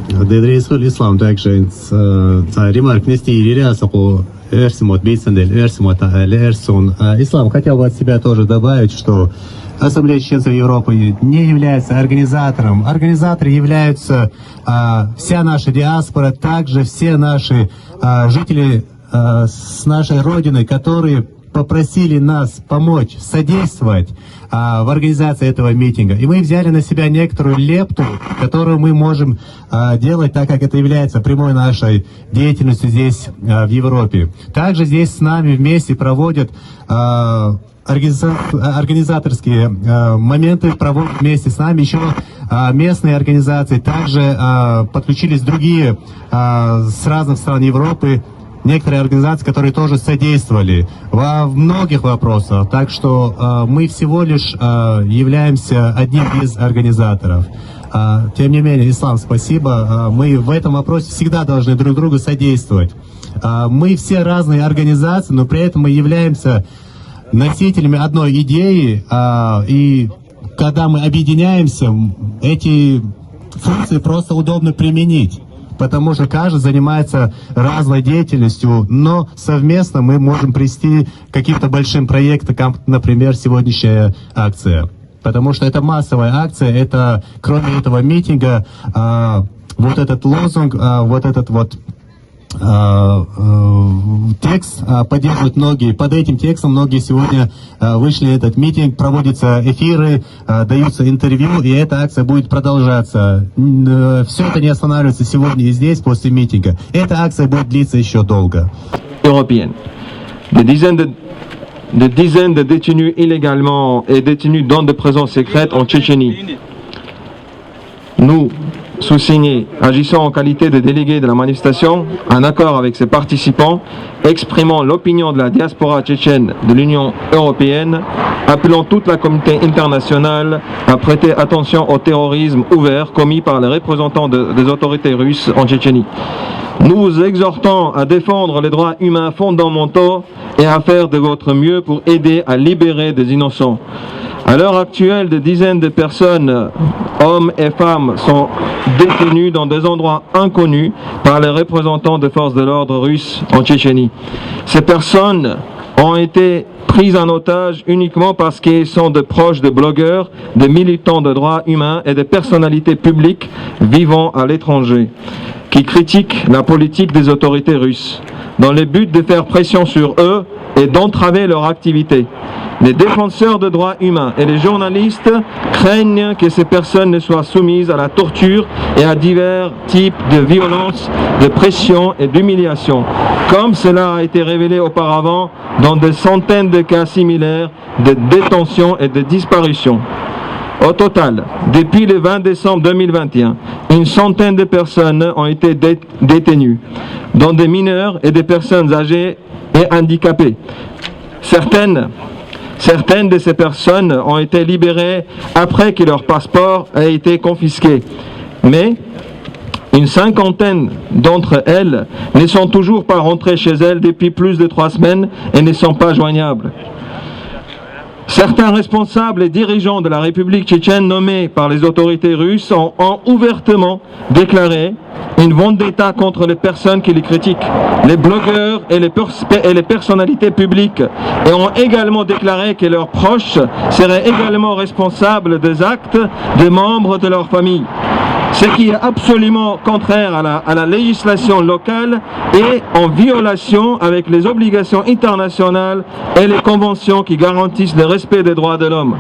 Дедреsul İslam Tekşehir'in remark nesti рясаку Эрсимот Бейсандель, Эрсимот Эрсун. Ислам хотел бы от себя тоже добавить, что Ассамблея чеченцев Европы не является организатором. Организаторы являются вся наша диаспора, также все наши жители с нашей родины, которые попросили нас помочь, содействовать в организации этого митинга. И мы взяли на себя некоторую лепту, которую мы можем делать, так как это является прямой нашей деятельностью здесь, в Европе. Также здесь с нами вместе проводят организаторские моменты, проводят вместе с нами еще местные организации. Также подключились другие с разных стран Европы, некоторые организации, которые тоже содействовали во многих вопросах. Так что мы всего лишь являемся одним из организаторов. Тем не менее, Ислам, спасибо. Мы в этом вопросе всегда должны друг другу содействовать. Мы все разные организации, но при этом мы являемся носителями одной идеи. И когда мы объединяемся, эти функции просто удобно применить. Потому что каждый занимается разной деятельностью, но совместно мы можем привести к каким-то большим проектам, как, например, сегодняшняя акция. Потому что это массовая акция, это, кроме этого митинга, вот этот лозунг, вот этот вот текст поддерживают многие. Под этим текстом многие сегодня вышли на этот митинг, проводятся эфиры, даются интервью, и эта акция будет продолжаться. Все это не останавливается сегодня и здесь, после митинга. Эта акция будет длиться еще долго. Européenne. Des dizaines de détenus illégalement et détenus dans de prisons secrètes en Tchétchénie. Nous, sous-signé, agissant en qualité de délégué de la manifestation, en accord avec ses participants, exprimant l'opinion de la diaspora tchétchène de l'Union européenne, appelant toute la communauté internationale à prêter attention au terrorisme ouvert commis par les représentants des autorités russes en Tchétchénie. Nous vous exhortons à défendre les droits humains fondamentaux et à faire de votre mieux pour aider à libérer des innocents. À l'heure actuelle, des dizaines de personnes, hommes et femmes, sont détenues dans des endroits inconnus par les représentants des forces de l'ordre russes en Tchétchénie. Ces personnes ont été prises en otage uniquement parce qu'ils sont de proches de blogueurs, de militants de droits humains et de personnalités publiques vivant à l'étranger, qui critiquent la politique des autorités russes, dans le but de faire pression sur eux et d'entraver leur activité. Les défenseurs de droits humains et les journalistes craignent que ces personnes ne soient soumises à la torture et à divers types de violences, de pression et d'humiliation, comme cela a été révélé auparavant dans des centaines de cas similaires de détention et de disparition. Au total, depuis le 20 décembre 2021, une centaine de personnes ont été détenues, dont des mineurs et des personnes âgées et handicapées. Certaines de ces personnes ont été libérées après que leur passeport ait été confisqué. Mais une cinquantaine d'entre elles ne sont toujours pas rentrées chez elles depuis plus de 3 semaines et ne sont pas joignables. Certains responsables et dirigeants de la République tchétchène nommés par les autorités russes ont ouvertement déclaré une vendetta contre les personnes qui les critiquent, les blogueurs et les personnalités publiques, et ont également déclaré que leurs proches seraient également responsables des actes des membres de leur famille. Ce qui est absolument contraire à la législation locale et en violation avec les obligations internationales et les conventions qui garantissent le respect des droits de l'homme.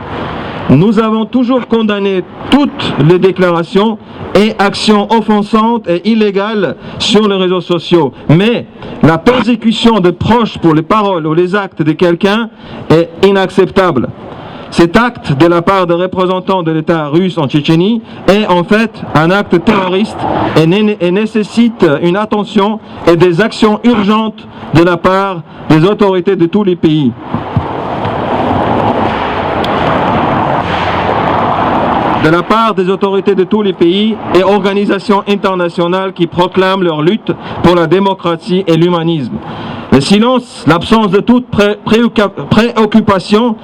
Nous avons toujours condamné toutes les déclarations et actions offensantes et illégales sur les réseaux sociaux, mais la persécution de proches pour les paroles ou les actes de quelqu'un est inacceptable. Cet acte de la part des représentants de l'État russe en Tchétchénie est en fait un acte terroriste et nécessite une attention et des actions urgentes de la part des autorités de tous les pays. De la part des autorités de tous les pays et organisations internationales qui proclament leur lutte pour la démocratie et l'humanisme. Le silence, l'absence de toute préoccupation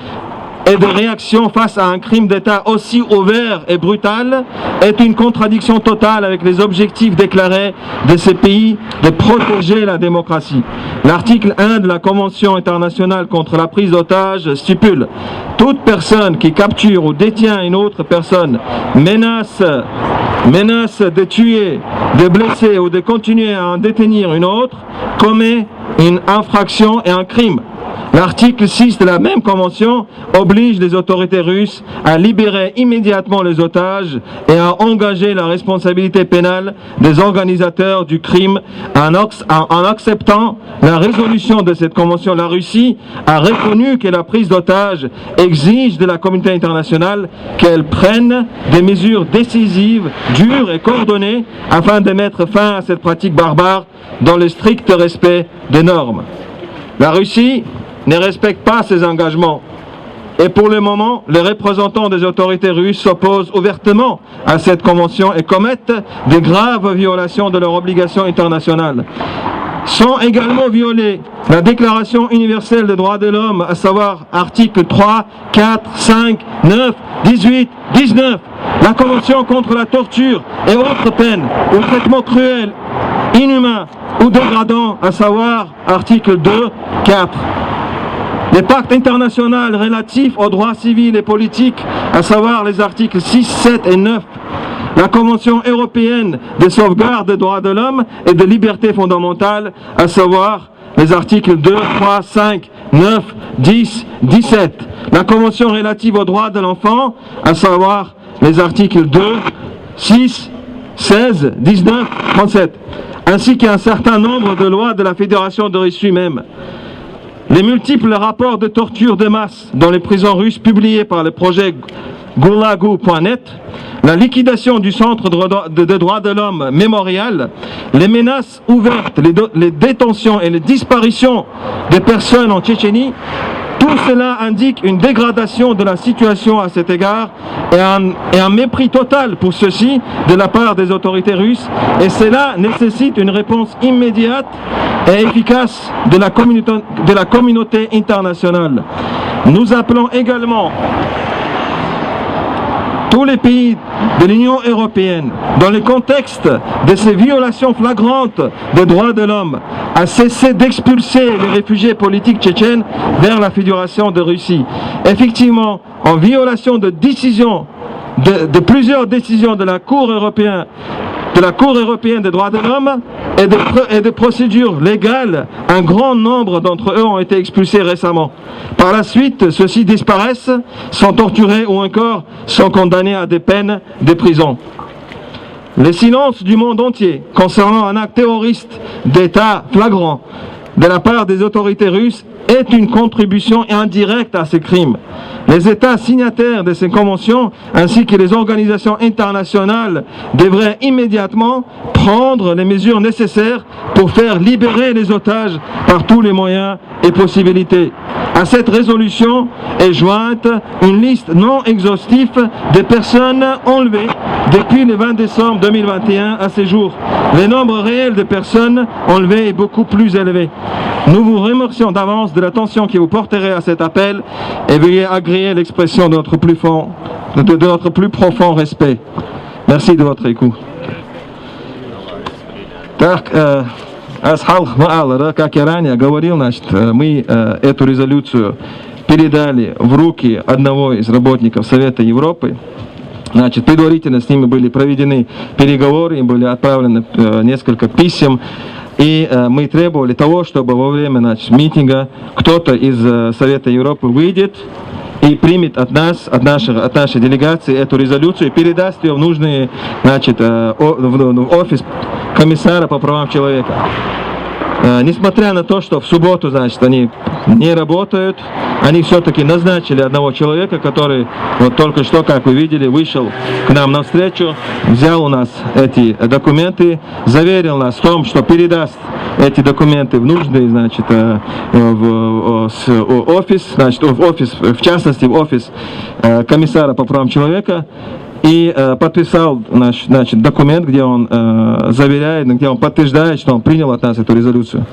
et de réaction face à un crime d'État aussi ouvert et brutal est une contradiction totale avec les objectifs déclarés de ces pays de protéger la démocratie. L'article 1 de la Convention internationale contre la prise d'otages stipule « Toute personne qui capture ou détient une autre personne menace de tuer, de blesser ou de continuer à en détenir une autre commet une infraction et un crime. » L'article 6 de la même convention oblige les autorités russes à libérer immédiatement les otages et à engager la responsabilité pénale des organisateurs du crime. En acceptant la résolution de cette convention, la Russie a reconnu que la prise d'otages exige de la communauté internationale qu'elle prenne des mesures décisives, dures et coordonnées afin de mettre fin à cette pratique barbare dans le strict respect des normes. La Russie ne respecte pas ses engagements. Et pour le moment, les représentants des autorités russes s'opposent ouvertement à cette convention et commettent de graves violations de leurs obligations internationales. Sont également violées la Déclaration universelle des droits de l'homme, à savoir articles 3, 4, 5, 9, 18, 19, la Convention contre la torture et autres peines ou traitements cruels, inhumains ou dégradants, à savoir articles 2, 4. Les pactes internationaux relatifs aux droits civils et politiques, à savoir les articles 6, 7 et 9. La Convention européenne de sauvegarde des droits de l'homme et des libertés fondamentales, à savoir les articles 2, 3, 5, 9, 10, 17. La Convention relative aux droits de l'enfant, à savoir les articles 2, 6, 16, 19, 37. Ainsi qu'un certain nombre de lois de la Fédération de Russie même. Les multiples rapports de torture de masse dans les prisons russes publiés par le projet goulagu.net, la liquidation du centre de droits de l'homme Mémorial, les menaces ouvertes, les détentions et les disparitions des personnes en Tchétchénie, tout cela indique une dégradation de la situation à cet égard et un mépris total pour ceci de la part des autorités russes, et cela nécessite une réponse immédiate et efficace de la communauté internationale. Nous appelons également tous les pays de l'Union européenne, dans le contexte de ces violations flagrantes des droits de l'homme, à cesser d'expulser les réfugiés politiques tchétchènes vers la Fédération de Russie. Effectivement, en violation de plusieurs décisions de la Cour européenne des droits de l'homme et de procédures légales, un grand nombre d'entre eux ont été expulsés récemment. Par la suite, ceux-ci disparaissent, sont torturés ou encore sont condamnés à des peines de prison. Le silence du monde entier concernant un acte terroriste d'État flagrant de la part des autorités russes est une contribution indirecte à ces crimes. Les États signataires de ces conventions ainsi que les organisations internationales devraient immédiatement prendre les mesures nécessaires pour faire libérer les otages par tous les moyens et possibilités. À cette résolution est jointe une liste non exhaustive des personnes enlevées depuis le 20 décembre 2021 à ce jour. Le nombre réel de personnes enlevées est beaucoup plus élevé. Nous vous remercions d'avance de l'attention que vous porterez à cet appel et veuillez agréer l'expression de notre plus profond respect. Merci de votre écoute. Так, Асхал Маалара, как я ранее говорил, значит, мы эту резолюцию передали в руки одного из работников Совета Европы. Значит, предварительно с ними были проведены переговоры, им были отправлены несколько писем. И мы требовали того, чтобы во время митинга кто-то из Совета Европы выйдет и примет от нас, от нашей делегации эту резолюцию и передаст ее в нужный, в офис комиссара по правам человека. Несмотря на то, что в субботу, значит, они не работают, они все-таки назначили одного человека, который вот только что, как вы видели, вышел к нам навстречу, взял у нас эти документы, заверил нас в том, что передаст эти документы в нужный, значит, в офис, значит, в частности, в офис комиссара по правам человека. И подписал значит, документ, где он заверяет, где он подтверждает, что он принял от нас эту резолюцию.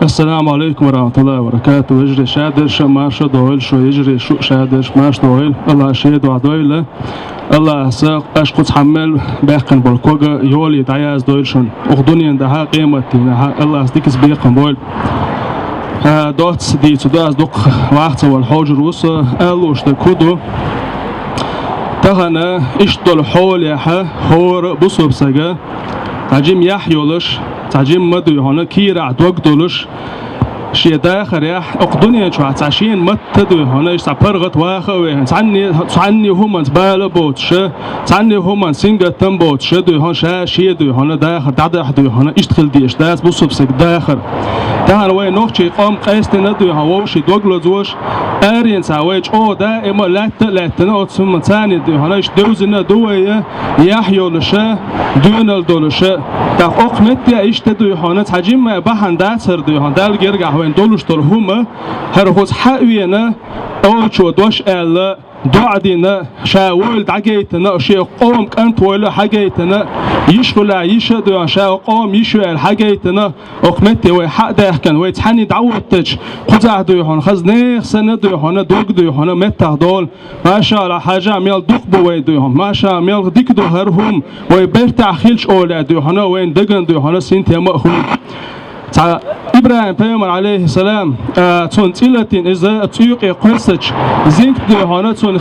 السلام عليكم ورحمة الله وبركاته. يجري شادر مارش دويل شو يجري شو شادر مارش دويل الله شهد وعدويل الله ساق أشقد حمل باقن بالكوجا يولي دعياز دويل شون أخدوني عندها قيمتي الله أصدقس بيقن بول دوت دي تداز دوق وقت والحجر وصا ألوش دكودو تهنا إشتول حول يحا هور بصوب سجا تعجيم يحيولش تعجيم مدو يهانا كيرع دوق دولش شيء داخل يح أقدني شو عشان متدو هنا يسافرغت واخوي عني هم زبالة بوتش عني هم سينجا تنبوتش دو هنا شيء دو هنا داخل داخل دو هنا يشتغل ديش داس بوصف سك داخل ده وين نوخشي قام قاستنا دو هواوشي دوغلو زوش أرين سويش أو ده إما لا نوتسم ثاني دو هنا يش دوزنا دوية يحيو لشة دونال دولشة ده أقمت يا يشتدو هنا تجيم ما بحن داتر دو هنا دال جرجع وين دولش دولهما هرخوز حقوينا أو شو دوش ألا دعدنا شاول دعجيتنا شيء قوم كنت ولا حاجيتنا يشغل عيشة دو شاء قوم يشغل حاجيتنا أقمتي وحق ده كان ويتحني دعوتش خزع دو هون خزني سنة دو هون دوق دو هون متى دول ما شاء الله حاجة ميل دوق بوي دو هون ما شاء ميل ديك دو هرهم ويبرتع خيلش أولاد دو هون وين دقن دو هون سنتي مأخذ إبراهيم پیامبر عليه السلام تون تیلتین از توی قصهش زنگ دیوانه تون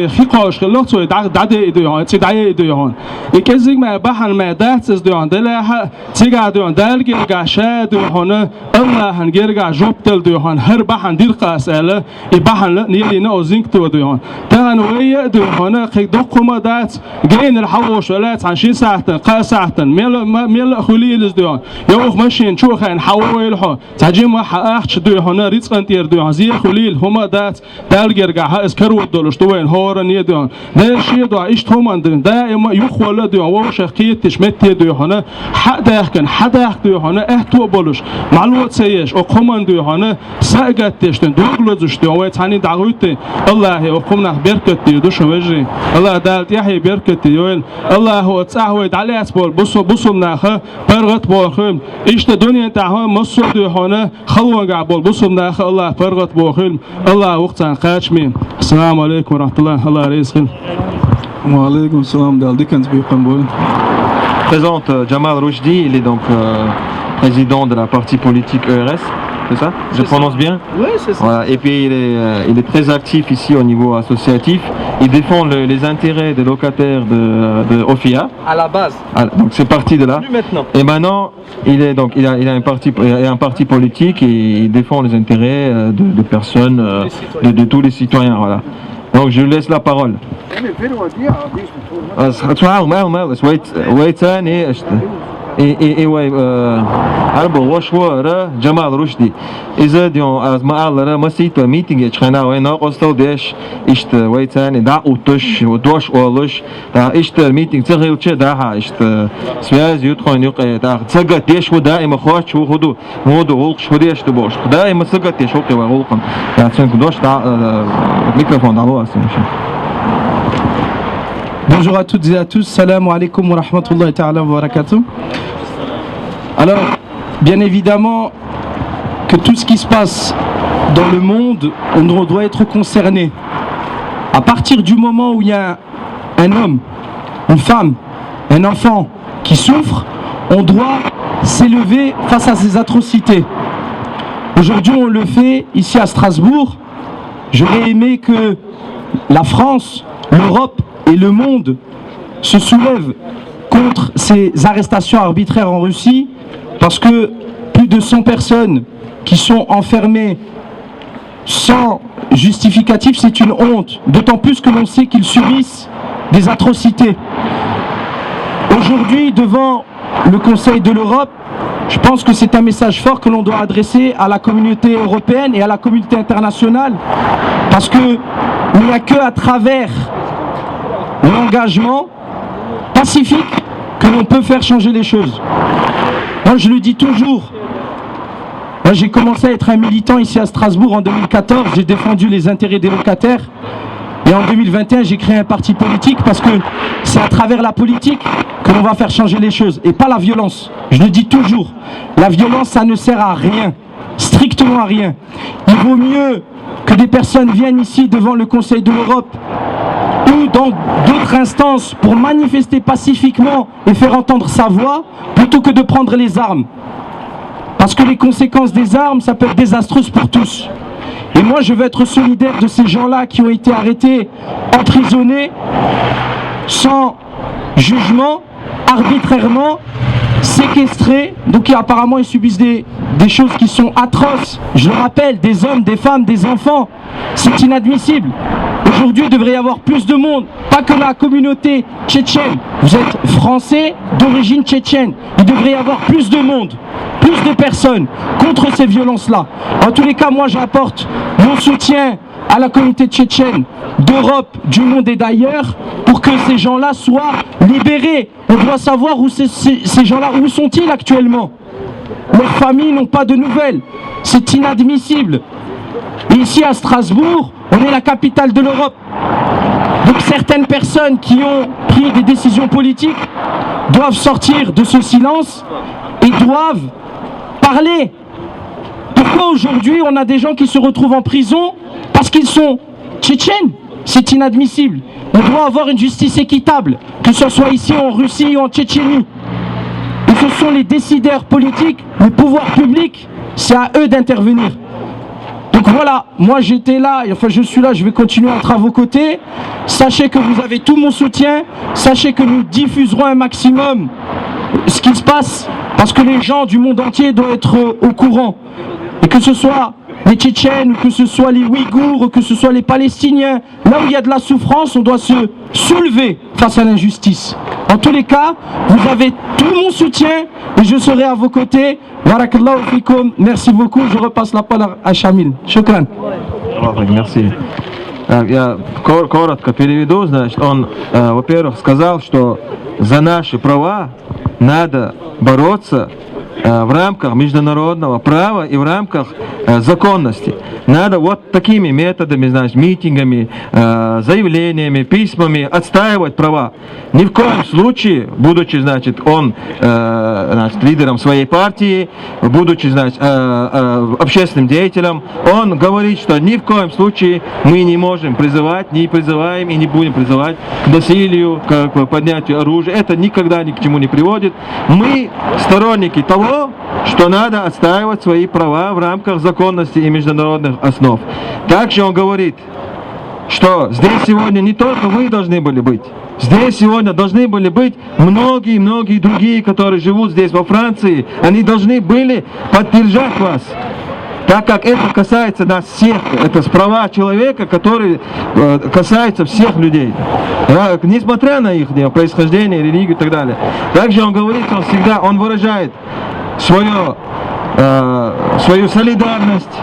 خیقاش خلاص توی داده دیوان تی دایه دیوان یک زنگ ما بحن ما دست از دیوان دله تیگه دیوان دلگی گاشه دیوانه الله هنگیر گا جوب دل دیوان هر بحن دیل قاسله ای بحن نیلی نه زنگ تو دیوان تنوعی دیوانه خیلی دکمه دات گین الحوش ولا تنشی ساعتن قا ساعتن میل خلی از دیوان یوخ ماشین چوخ خان حويل حو تعجم حاحش دو هنا رزق انتير دو عزيز خليل هما دات دالجرجع اسكرو دولش دوين هورن يدون ده شيء دو عيشت هم عندن دائما يخول دو وش خيت تشمت دو هنا حدا كان حدا دو هنا اهتو بولش معلومات سيش اقوم دو هنا ساقت تشتن دوغلوزش دو ويتاني دعوت الله وقمنا بركتي دوش وجري الله دالت يحيى بركتي يوين الله هو تعهد عليه اسبول بصوا ناخه برغت بوخم ايش الدنيا تاعها مصر دو هنا خلوا قعبول بصوا ناخه الله برغت بوخم الله وقتان قاشمين السلام عليكم ورحمه الله الله يرزقنا وعليكم السلام دالديكنز بيقنبوين. Présente Jamal Rochdi, il est donc président de la partie politique ERS, c'est ça? Je prononce bien? Oui, c'est ça. Voilà. Et puis il est très actif ici au niveau associatif. Il défend les intérêts des locataires de OFIA. À la base. Donc c'est parti de là. Plus maintenant. Et maintenant, il a un parti politique et il défend les intérêts de personnes, de tous les citoyens. Voilà. Donc je lui laisse la parole. ايوه عرب وشوارا جمال رشدي اذا ديون از ما على مسيت ميتينج اتخنا وين قصتو ديش اشت ويتاني دا اوتش ودوش اولش دا اشت ميتينج تغيلچ دا ها اشت سواز يتخون يق دا تسقط ديش ودائما خوش وخدو مودو ولقش وديش دبوش دائما تسقط ديش وقي ولقم دا تسنك دوش دا ميكروفون دا هو Bonjour à toutes et à tous, salam alaikum wa rahmatullahi ta'ala wa barakatuh. Alors, bien évidemment que tout ce qui se passe dans le monde, on doit être concerné. À partir du moment où il y a un homme, une femme, un enfant qui souffre, on doit s'élever face à ces atrocités. Aujourd'hui, on le fait ici à Strasbourg. J'aurais aimé que la France, l'Europe et le monde se soulèvent contre ces arrestations arbitraires en Russie, parce que plus de 100 personnes qui sont enfermées sans justificatif, c'est une honte, d'autant plus que l'on sait qu'ils subissent des atrocités. Aujourd'hui, devant le Conseil de l'Europe, je pense que c'est un message fort que l'on doit adresser à la communauté européenne et à la communauté internationale, parce qu'il n'y a que à travers l'engagement pacifique que l'on peut faire changer les choses. Moi je le dis toujours, moi j'ai commencé à être un militant ici à Strasbourg en 2014, j'ai défendu les intérêts des locataires, et en 2021 j'ai créé un parti politique parce que c'est à travers la politique que l'on va faire changer les choses et pas la violence. Je le dis toujours, la violence ça ne sert à rien, strictement à rien. Il vaut mieux que des personnes viennent ici devant le Conseil de l'Europe ou dans d'autres instances pour manifester pacifiquement et faire entendre sa voix plutôt que de prendre les armes. Parce que les conséquences des armes, ça peut être désastreuse pour tous. Et moi, je veux être solidaire de ces gens-là qui ont été arrêtés, emprisonnés, sans jugement, arbitrairement, séquestrés. Donc apparemment, ils subissent des choses qui sont atroces. Je le rappelle, des hommes, des femmes, des enfants. C'est inadmissible. Aujourd'hui, il devrait y avoir plus de monde, pas que la communauté tchétchène. Vous êtes français d'origine tchétchène. Il devrait y avoir plus de monde, plus de personnes contre ces violences-là. En tous les cas, moi j'apporte mon soutien à la communauté tchétchène d'Europe, du monde et d'ailleurs, pour que ces gens-là soient libérés. On doit savoir où ces gens-là, où sont-ils actuellement? Leurs familles n'ont pas de nouvelles. C'est inadmissible. Et ici à Strasbourg, on est la capitale de l'Europe. Donc certaines personnes qui ont pris des décisions politiques doivent sortir de ce silence et doivent parler. Pourquoi aujourd'hui on a des gens qui se retrouvent en prison parce qu'ils sont tchétchènes? C'est inadmissible. On doit avoir une justice équitable, que ce soit ici en Russie ou en Tchétchénie. Et ce sont les décideurs politiques, les pouvoirs publics, c'est à eux d'intervenir. Donc voilà, moi j'étais là, et enfin je suis là, je vais continuer à être à vos côtés. Sachez que vous avez tout mon soutien, sachez que nous diffuserons un maximum ce qui se passe, parce que les gens du monde entier doivent être au courant. Et que ce soit les Tchétchènes, ou que ce soit les Ouïghours, ou que ce soit les Palestiniens, là où il y a de la souffrance, on doit se soulever face à l'injustice. En tous les cas, vous avez tout mon soutien et je serai à vos côtés. Barakallahu fikoum. Merci beaucoup. Je repasse la parole à Шамиль. Шукран. Merci. Я коротко переведу, значит, он, во-первых, сказал, что за наши права надо бороться в рамках международного права и в рамках законности. Надо вот такими методами, значит, митингами, заявлениями, письмами отстаивать права. Ни в коем случае, будучи, значит, он значит, лидером своей партии, будучи, значит, общественным деятелем, он говорит, что ни в коем случае мы не можем призывать, не призываем и не будем призывать к насилию, к поднятию оружия. Это никогда ни к чему не приводит. Мы сторонники того, что надо отстаивать свои права в рамках законности и международных основ. Также он говорит, что здесь сегодня не только вы должны были быть, здесь сегодня должны были быть многие другие, которые живут здесь во Франции, они должны были поддержать вас. Так как это касается нас всех, это права человека, которые касаются всех людей, несмотря на их происхождение, религию и так далее. Также он говорит, он всегда, он выражает свою солидарность,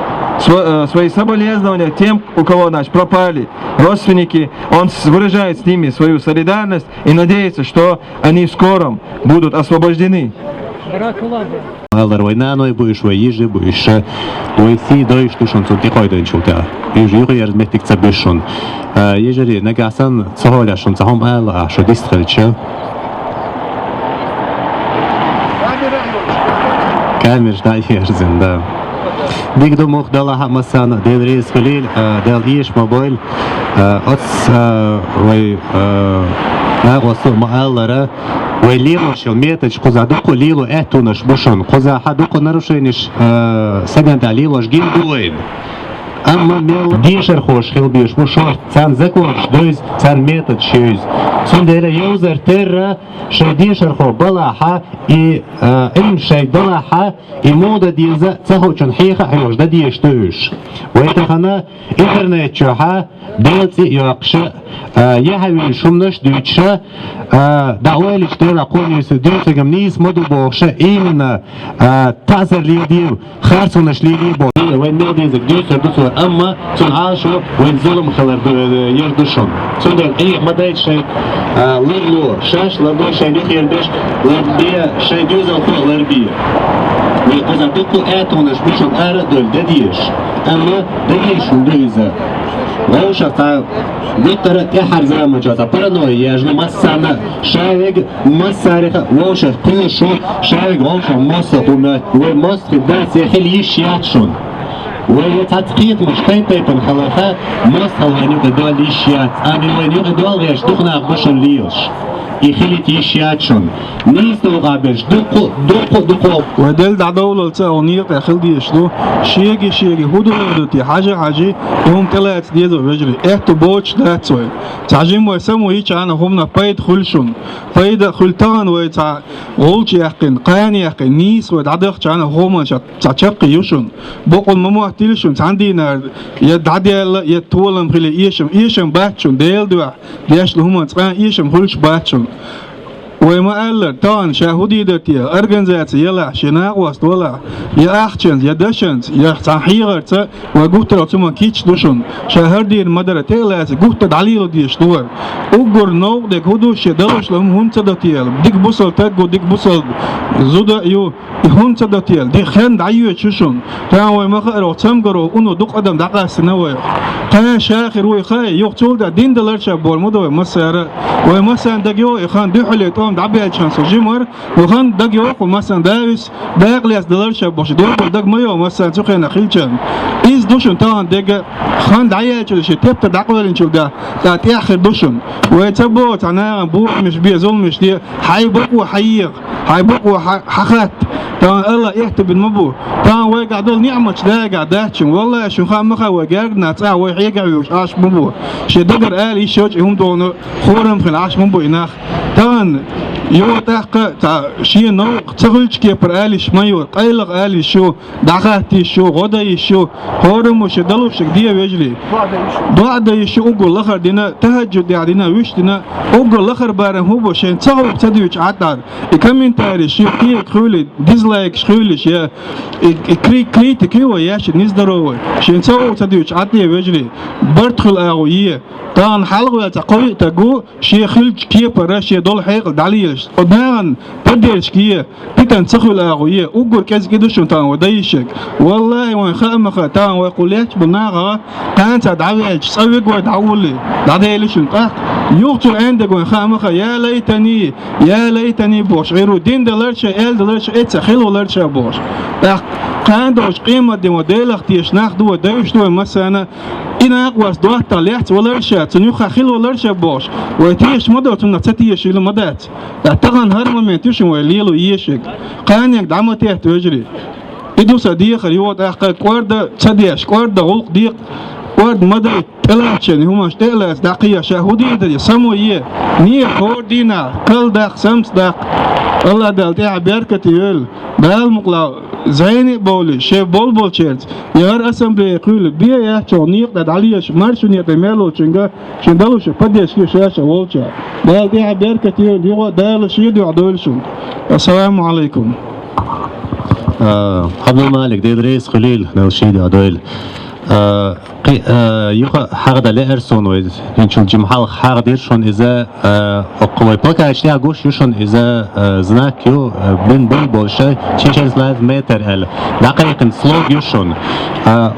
свои соболезнования тем, у кого, значит, пропали родственники. Он выражает с ними свою солидарность и надеется, что они в скором будут освобождены. Alır oynanoy bu iş ve yiji bu iş doysi doyş tuşun tunti koydun çulta. Yiji yer mettik tabışun. Yejeri negasan çoğla şun çahom ala şu distrelçe. Kamir da yerzinde. Digdo muhdala hamasan devriz khalil del iş mobil ats ve nagosur maallara ويليلو شلميتش قزا دوكو ليلو اهتونش بوشون قزا حدوكو نروشينش سجن تعليلوش جيل دوين اما ميل ديشر خوش خيل بيش بوشور تان زكوش دويز تان ميتد شيز سون ديلا يوزر تيرا شي ديشر خو بلاحا اي ام شي بلاحا اي مودا ديزا تسهو چون حيخا حيوش دا ديش دوش ويتخنا انترنت چوحا ديلتي يوقشا يهوي شمنش دوتشا دعوالي شتيرا قونيس دوتشا جمنيس مدو بوخشا ايمنا تازر ليديو خارسونش ليديو بو وين ميل ديزك دوتشا دوتشا اما تون عاشو وين ظلم خلر يردشون تون دل اي مدايت شي لرلو شاش لرلو شي نخير بيش لربيا شي دوزا خو لربيا ويقوزا دوكو اتونش بيشون اردل دديش اما دديش دوزا ووشا تا دكتور تحر زمان جاتا паранойя яжна массана шайвег массариха ووشا كل شو شайвег ووشا масса тумат ومасс خدات يخل يشياتشون وتدقيق مش تايبن خلاها ماسس هوانيو قدوال يشيات أنا وانيو قدوال غيش دخنا أقبشن ليش يخليت يشياتشون نيستو غابش دقو ودل دولة تاونيق يخل ديشلو شيغي هدو حاجة يوم تلات ديزو بجري احتو بوش داتسوي تعجيم ويسمو هيك أنا همنا بايد خلشون بايد خلطان ويتع غولش يحقن قان يحقن نيس ويدعدخش أنا هما تشقي يوشون بقول ممو احتلشون عندنا يدعدي يتولم خلي إيشم باتشون ديل دوح ديشلو هما تقان إيشم خلش باتشون وما قال طان شاهدي دتي أرجنزات يلا شناق ولا يا أحشنز يا دشنز يا صحيغر وجوت لو تما كيتش دوشون شهردي المدرة تلاس جوت دليل ديش دور أجر نو دك هدو شدلش لهم هم تدتيل ديك بوصل تجو ديك بوصل زودا يو هم تدتيل دي خان دعيو تشون تاوي ما خير وتمجرو إنه دق قدم دقة سنوي قا شاخر ويخاي يقتول ده دين دلار شابول مدوي مسيرة ومسان دقيو يخان دحلة دعبي شانس جيمر وخان دقيو ومسان دايس داقليس دلار شابوش دور دق مايو مسان سخين أخيلشان إيز دوشن تان دق خان دعيا شو تبت دعوة لنشوف ده تأخر دوشن ويتبو تنا بو مش بيزول مش دي حيبق وحيق حيبق وحخات تان الله يكتب المبو تان ويقع دول نعمة داقع داتشن والله شو خام مخا وجارنا تاع ويحيق ويش عاش مبو شي دقر قال يشوج هم دون خورم في العاش مبو يناخ تان يو تحقق تاع شي نو تغلش كي برالي شمايور قيلق قالي شو دعاتي شو غدا شو هو هورموش دلوشك دي وجلي بعد يش أقول لخر دينا تهجد دينا وش دينا أقول لخر بارم هو بوشين تصور تدويش عطار يكمن تاريش يقيه خولي ديزلايك خوليش يا كريت كيو ياش نزدرو شين تصور تدويش عطيه وجلي برتخل أغوية طان حلقة تقوي تقو شيء خلج كيه براش يدول حيق داليش ودان بديش كيه بيتن تخل أغوية أقول كذا كده شو تان ودايشك والله وين خام خطان ويقول ليش بناغة كانت دعوة سويق ودعولي دعدي شو تاخ يقتل عندك وين خام يا ليتني بوش غيرو دين دلرش دلرش اتسخيل ولرش بوش تاخ كان دوش قيمة دي موديل اختيش ناخدو ودايش دو مثلا إن أقوى دوه طلعت ولرشة تنيوخ خيل ولرشة بوش ويتيش مدة تنتيش إلى مدات تغن هرم من تيش ويليلو يشك كان يقدم تحت وجري إدو صديق اليوت أحقق قرد صديق قرد غلق ديق قرد مدى تلاشني هما تلاش دقيقة شهودي ده سموية نية كوردينا كل دق سمس دق الله دلتي عبركة يل بالمقلا زيني بولي شيف بول شيرت يار أسمبلي يقول بيا يا تونيق ده عليش مارشني تملو شنجا شندلوش بديش كيشاش وولشة دلتي عبركة يل يو دال شيد يعدولشون السلام عليكم. عبد المالك ديد رئيس خليل نوشيد عدويل يوخا حاجة لأرسون ويد إنشون جمحال حاجة ديرشون إذا قوي بلقى أشتيا قوش يشون إذا زناك يو بين بولشة تشينشيز لايف متر ال دقيقة سلوك يشون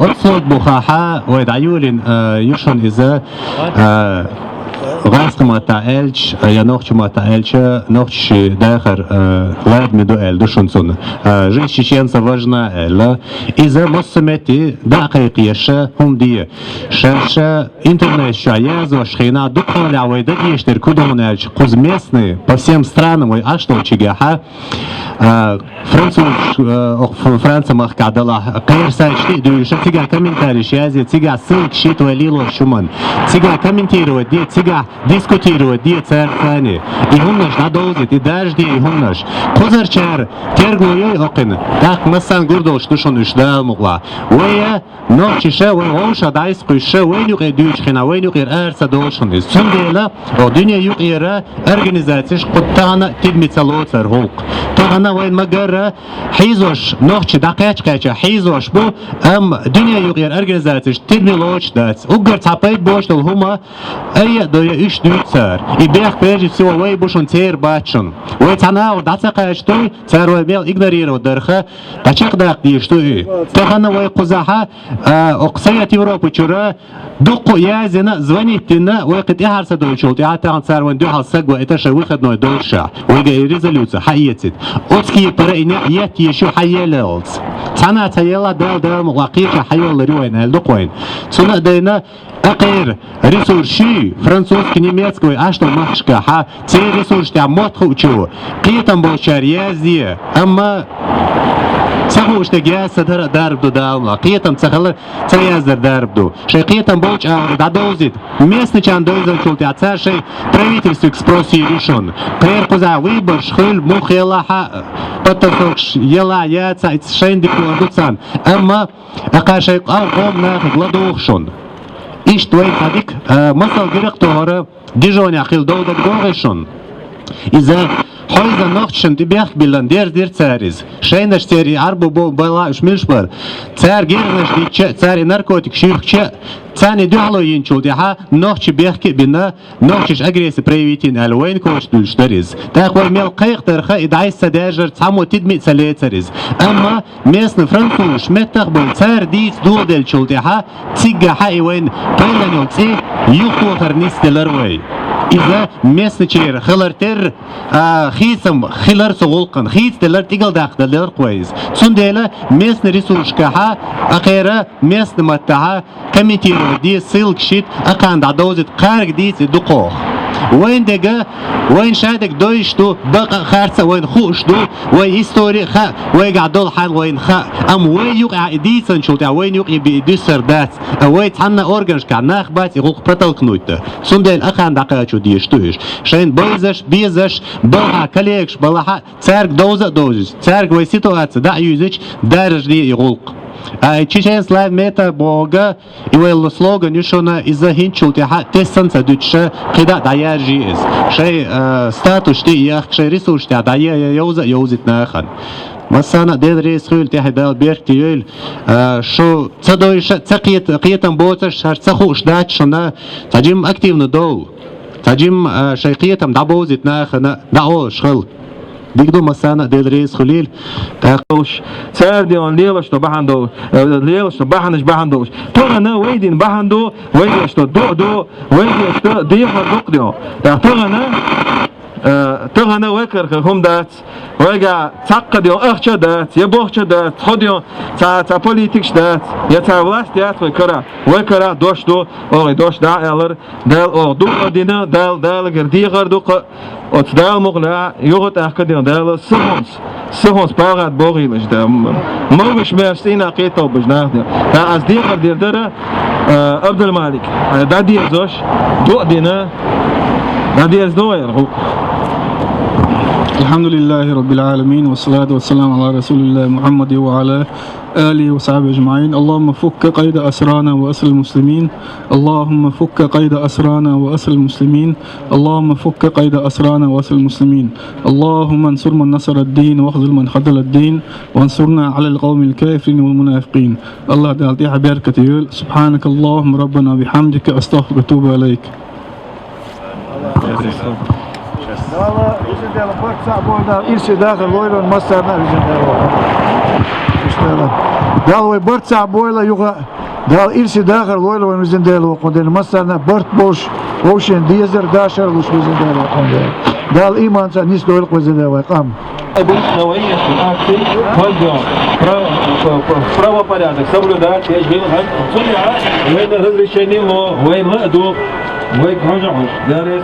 أرسل بخاحة ويد عيولين يشون إذا غاز ما تعالج يا نوخش ما تعالج نوخش داخل لاد مدو ال دوشونسون جيش شيشينسا важна ال إذا مسمتي دقيقية هم دي شاشة интернет шаязо шхина дуколи авайда ештер кудонелч куз местные по всем странам и что чигаха Франция махкадала кайрсайшти дуйша тига комментарий шази тига ссылки шит валило шуман тига комментировать ди тига дискутировать ди церквани и хумнаш надолзит и дажди и хумнаш кузарчар тергуй окин так масан гурдош тушон ушдал мугла ويا نوشيشة ويوشة دايس قيشة وين يقير دوشخنا وين يقير أرسا دوشن السنديلة ودنيا يقير أرجنيزاتيش قطعنا تدمت سلوتر هوق طعنا وين مجرى حيزوش نوشي دقيقة كاتشة حيزوش بو أم دنيا يقير أرجنيزاتيش تدمي لوش دات وقر تعبيت بوش دل هما أي دويا إيش دوتسار يبيخ بيرجي سوا وي بوشون تير باتشن ويتعنا ودعتا قاشتوي تار ويميل إقدريرو درخة تشيق داق ديشتوي طعنا وي قزاحة أقصية أوروبا شورا دقو يازنا звонить-на وقت إحرص دوشول تعال صار وين دوحل سجوا إتشا وخد نوع دوشة ويجي ريزولوشة حياتي أتكي برينا ياتي شو حيالات تنا تيلا دال مواقيت حيال روين الدقوين تنا دينا أقير ريسورشي فرنسوس نيميتسكوي أشتو مخشكا ها تي ريسورش تاع مطخو تشو قيتم بوشار يازية أما سخوش تجاس ترى دارب دو داولا قيتم تخلر تريازر دارب دو شيء قيتم بوش دادوزيد местный чан доизан чулти ацар шей правительство экспросии решен пер куза выбор шхыл мухела ха потофокш ела яца шейн дикуадуцан amma акашей قوم ناخذ لدوخشون إيش توين هذيك مثل ديركتور ديجون يقيل دودك دوغشون إذا حوزة نقطشن تبيخ بلن دير تساريز شينش تيري عربو بو بلا شميشبر تسار جيرنش دي تساري ناركوتيك شيرخ تاني دوحلو ينشول ديها نقطش بيحكي بنا نقطش أجريس بريويتين ألوين كوش دولشتريز تاقوى ميل قيق ترخى إدعي سداجر تسامو تدمي سليتريز أما ميسن فرنسوش متقبل تسار ديس دول دلشول ديها تيجا حقي وين قيلن يلتي يوخو خرنيس دلروي إذا местный чейр хилартер хисам хилар соголкан хис делар тигал дахдалар квайз сундела местный ресурска ха ахера местный маттаха комитирование ди ссылк шит акан дадозит карг дис дукох وين دقا وين شادك دويشتو بقى خارسة وين خوشتو وين هستوري خا وين قعدول حال وين خا أم وين يقع ديسن شو تاع وين يقع بيدسر دات وين تحنا أورجنش كعناخ بات يقوق بطل كنويته سندل أخان دقا شو ديشتوش شين بيزش بيزش بلها كليكش بلها تارك دوزة دوزش تارك وين سيتوات دا يوزش دارج دي يقوق Чечен слайд мета бога ивел слоган юшона из-за хинчул тиха тессанца дучше кида даяжи из. Шей статус ти ях шей ресурс ти дая юза юзит нахан. مثلا دادريس خيل تحت دال بيرتيل شو تصدويش تقيت قيتم بوتش هر تخوش دات شنا تجيم اكتيفن دو تجيم شيقيتم دابوزت ناخنا دعو شغل ديكدو مثلا دادريس خليل تاقوش سارديون ليلش تو بحندو ليلش تو بحنش بحندوش تو انا ويدين بحندو ويدش تو دو ويدش تو ديخ دقديو تو انا تغنى وكر هم دات ويجا تعقد يوم أخشى دات يبوخش دات خد يوم تا بوليتيكش دات يتعولاش دات وكرا دوش دو أو دوش دا ألر دال أو دو أدينا دال جردي غردو أتدال مغلا يغت أحكد يوم دال سهونس باغات بوغي مش دا موش مرسين أقيتو بجناه دا أز دي غردي درا عبد المالك دا دي زوش دو أدينا دا دي أزدو يرغو. الحمد لله رب العالمين والصلاة والسلام على رسول الله محمد وعلى آله وصحبه أجمعين. اللهم فك قيد أسرانا وأسر المسلمين. اللهم فك قيد أسرانا وأسر المسلمين. اللهم فك قيد أسرانا وأسر المسلمين. اللهم انصر من نصر الدين واخذل من خذل الدين وانصرنا على القوم الكافرين والمنافقين. الله تعالى بركة سبحانك اللهم ربنا بحمدك أستغفرك وأتوب إليك. Dala izindela bırtsa boyda irsi dağır boyla masarna izindela. İşte dal ve bırtsa boyla yuga dal irsi dağır boyla izindela okudun masarna bırt boş ocean dizer daşar luş izindela okudun. Dal imansa nis doyl izindela qam. Обычновые акции пойдем. Правопорядок соблюдать, я жил, судья, разрешение, вы младу, вы граждан, дарья,